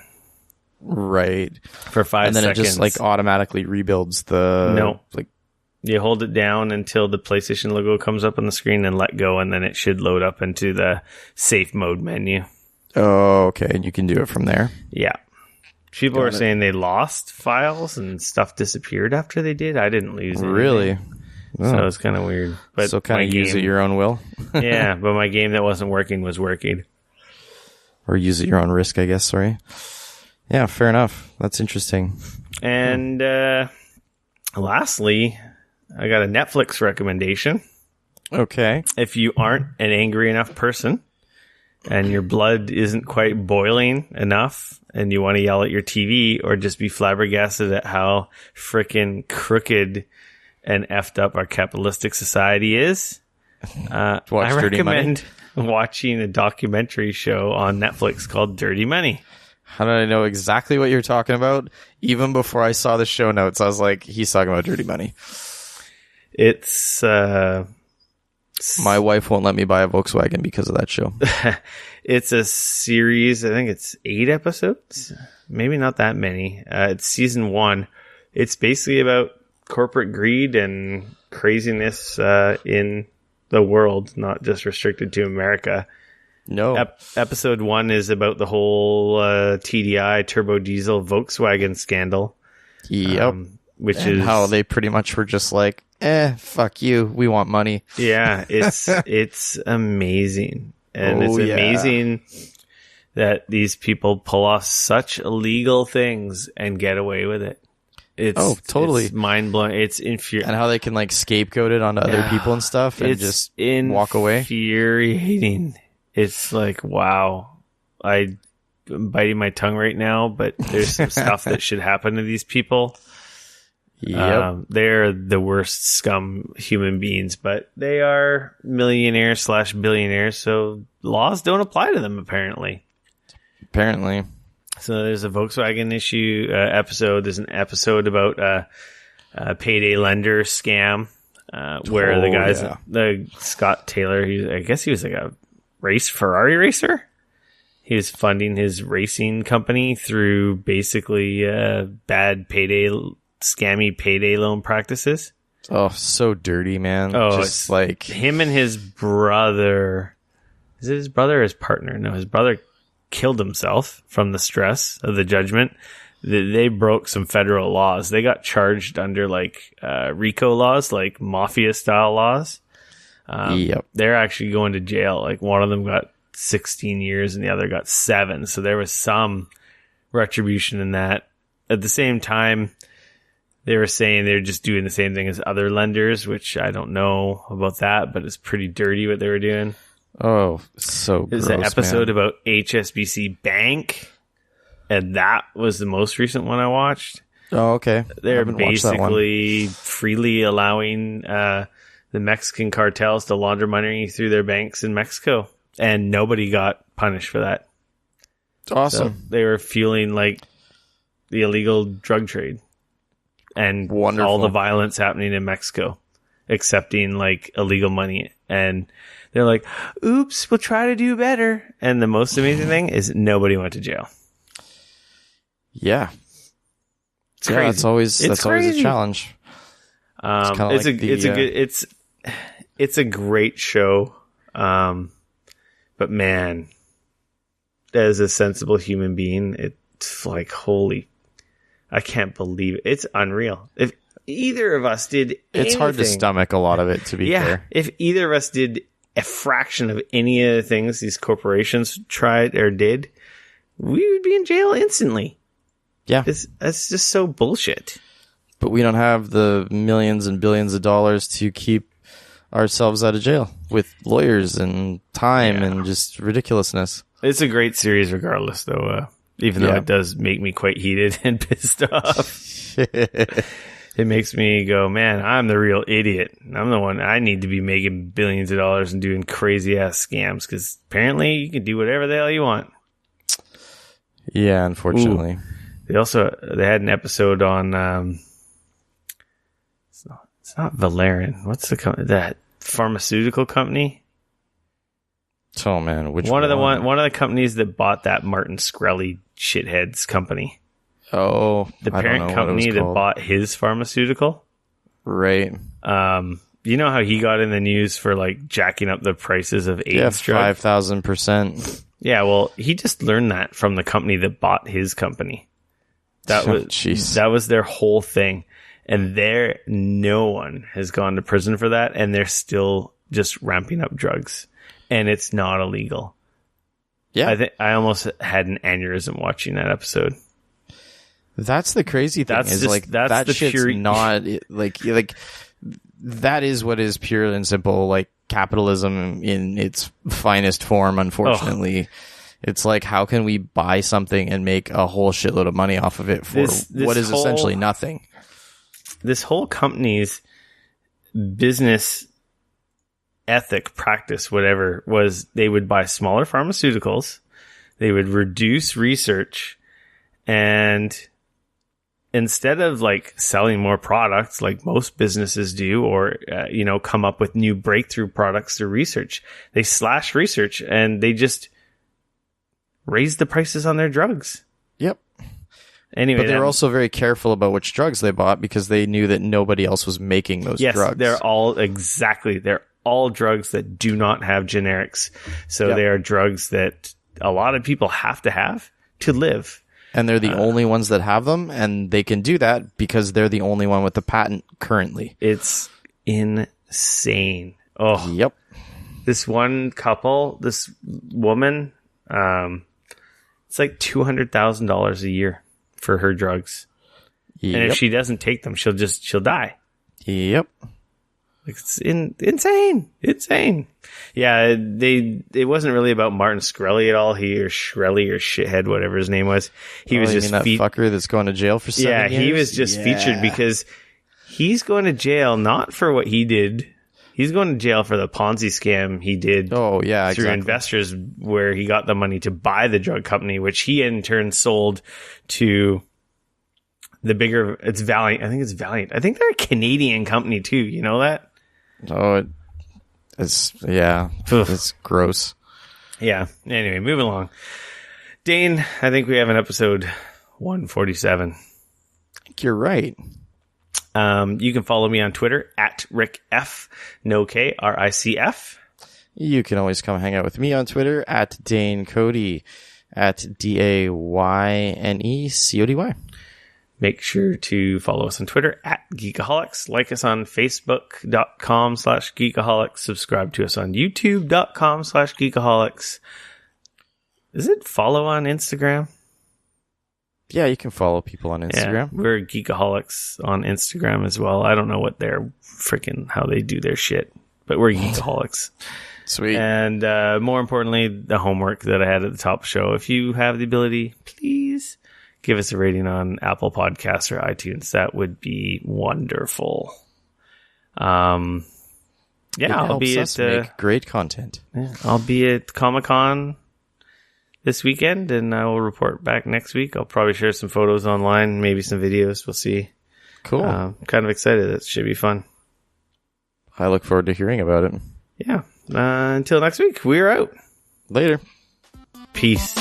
Right. For 5 seconds. And then it just like automatically rebuilds the... No. Like, you hold it down until the PlayStation logo comes up on the screen and let go, and then it should load up into the safe mode menu. Oh, okay. And you can do it from there? Yeah. People were saying they lost files and stuff disappeared after they did. I didn't lose anything. Really? Oh. So it's kind of weird. But so kind of use at your own will? Yeah, but my game that wasn't working was working. Or use at your own risk, I guess. Sorry. Yeah, fair enough. That's interesting. And lastly, I got a Netflix recommendation. Okay. If you aren't an angry enough person and your blood isn't quite boiling enough and you want to yell at your TV or just be flabbergasted at how freaking crooked and effed up our capitalistic society is, I recommend watching a documentary show on Netflix called Dirty Money. How did I know exactly what you're talking about? Even before I saw the show notes, I was like, he's talking about Dirty Money. It's... my wife won't let me buy a Volkswagen because of that show. It's a series. I think it's 8 episodes. Maybe not that many. It's season 1. It's basically about corporate greed and craziness in the world, not just restricted to America. No. Episode 1 is about the whole TDI turbo diesel Volkswagen scandal. Yep. Which is how they pretty much were just like, fuck you. We want money. Yeah, it's amazing. And it's amazing that these people pull off such illegal things and get away with it. Totally. It's mind-blowing. It's infuriating. And how they can like scapegoat it onto other people and stuff and just walk away. Infuriating. It's like, wow, I'm biting my tongue right now, but there's some stuff that should happen to these people. Yep. They're the worst scum human beings, but they are millionaires/billionaires, so laws don't apply to them, apparently. So there's a Volkswagen episode. There's an episode about a payday lender scam where the guy's the Scott Taylor. I guess he was like a Ferrari racer. He was funding his racing company through basically bad scammy payday loan practices. Oh, so dirty, man. Oh, just like him and his brother. Is it his brother or his partner? No, his brother killed himself from the stress of the judgment. They broke some federal laws. They got charged under like RICO laws, like mafia style laws. They're actually going to jail. Like one of them got 16 years and the other got 7. So there was some retribution in that. At the same time, they were saying they're just doing the same thing as other lenders, which I don't know about that, but it's pretty dirty what they were doing. Oh, so gross. There's an episode about HSBC Bank, and that was the most recent one I watched. Oh, okay. They're basically freely allowing the Mexican cartels to launder money through their banks in Mexico, and nobody got punished for that. It's awesome. So they were fueling like the illegal drug trade and all the violence happening in Mexico, accepting like illegal money. And they're like, oops, we'll try to do better. And the most amazing thing is nobody went to jail. Yeah. It's crazy. That's always a challenge. That's always a challenge. It's a great show. But man, as a sensible human being, it's like, I can't believe it. It's unreal. If either of us did anything, it's hard to stomach a lot of it, to be fair. If either of us did a fraction of any of the things these corporations tried or did, we would be in jail instantly. Yeah. That's just so bullshit. But we don't have the millions and billions of dollars to keep ourselves out of jail with lawyers and time and just ridiculousness. It's a great series regardless, though, even though it does make me quite heated and pissed off. It makes me go, man, I'm the real idiot. I'm the one. I need to be making billions of dollars and doing crazy-ass scams because apparently you can do whatever the hell you want. Yeah, unfortunately. Ooh. They had an episode on... It's not Valerian. What's that pharmaceutical company? Oh man, which one of the companies that bought that Martin Shkreli shithead's company. Oh, the parent company that bought his pharmaceutical. Right. You know how he got in the news for like jacking up the prices of AIDS drugs? 5,000%. Yeah, well, he just learned that from the company that bought his company. That was their whole thing. And no one has gone to prison for that, and they're still just ramping up drugs, and it's not illegal. Yeah, I almost had an aneurysm watching that episode. That's the crazy thing. That shit's not like that is what is pure and simple like capitalism in its finest form. Unfortunately, it's like, how can we buy something and make a whole shitload of money off of it for what is essentially nothing? This whole company's business ethic, practice, whatever, was they would buy smaller pharmaceuticals, they would reduce research, and instead of like selling more products like most businesses do, or come up with new breakthrough products through research, they slash research and they just raise the prices on their drugs. Yep. Anyway, but they were also very careful about which drugs they bought because they knew that nobody else was making those drugs. They're all drugs that do not have generics. So they are drugs that a lot of people have to live. And they're the only ones that have them, and they can do that because they're the only one with the patent currently. It's insane. Oh, yep. This one couple, this woman, it's like $200,000 a year for her drugs. Yep. And if she doesn't take them, she'll die. Yep. It's insane. Yeah, it wasn't really about Martin Shkreli at all. Shkreli or shithead, whatever his name was. He was just that fucker that's going to jail for 7 years? Yeah, he was just featured because he's going to jail not for what he did. He's going to jail for the Ponzi scam he did through investors, where he got the money to buy the drug company, which he in turn sold to the bigger... It's Valiant. I think it's Valiant. I think they're a Canadian company too. You know that? Oh, it's gross. Yeah. Anyway, moving along. Dane, I think we have an episode 147. I think you're right. You can follow me on Twitter at RickF, no K, RICF. You can always come hang out with me on Twitter at Dane Cody, at DAYNECODY. Make sure to follow us on Twitter at Geekoholics. Like us on Facebook.com/Geekoholics. Subscribe to us on YouTube.com/Geekoholics. Is it follow on Instagram? Yeah, you can follow people on Instagram. Yeah, we're Geekoholics on Instagram as well. I don't know what how they do their shit, but we're Geekoholics. Sweet. And more importantly, the homework that I had at the top show. If you have the ability, please give us a rating on Apple Podcasts or iTunes. That would be wonderful. I'll be at make great content. Yeah, I'll be at Comic-Con this weekend, and I will report back next week. I'll probably share some photos online, maybe some videos. We'll see. Cool. I'm kind of excited. It should be fun. I look forward to hearing about it. Yeah. Until next week, we're out. Later. Peace.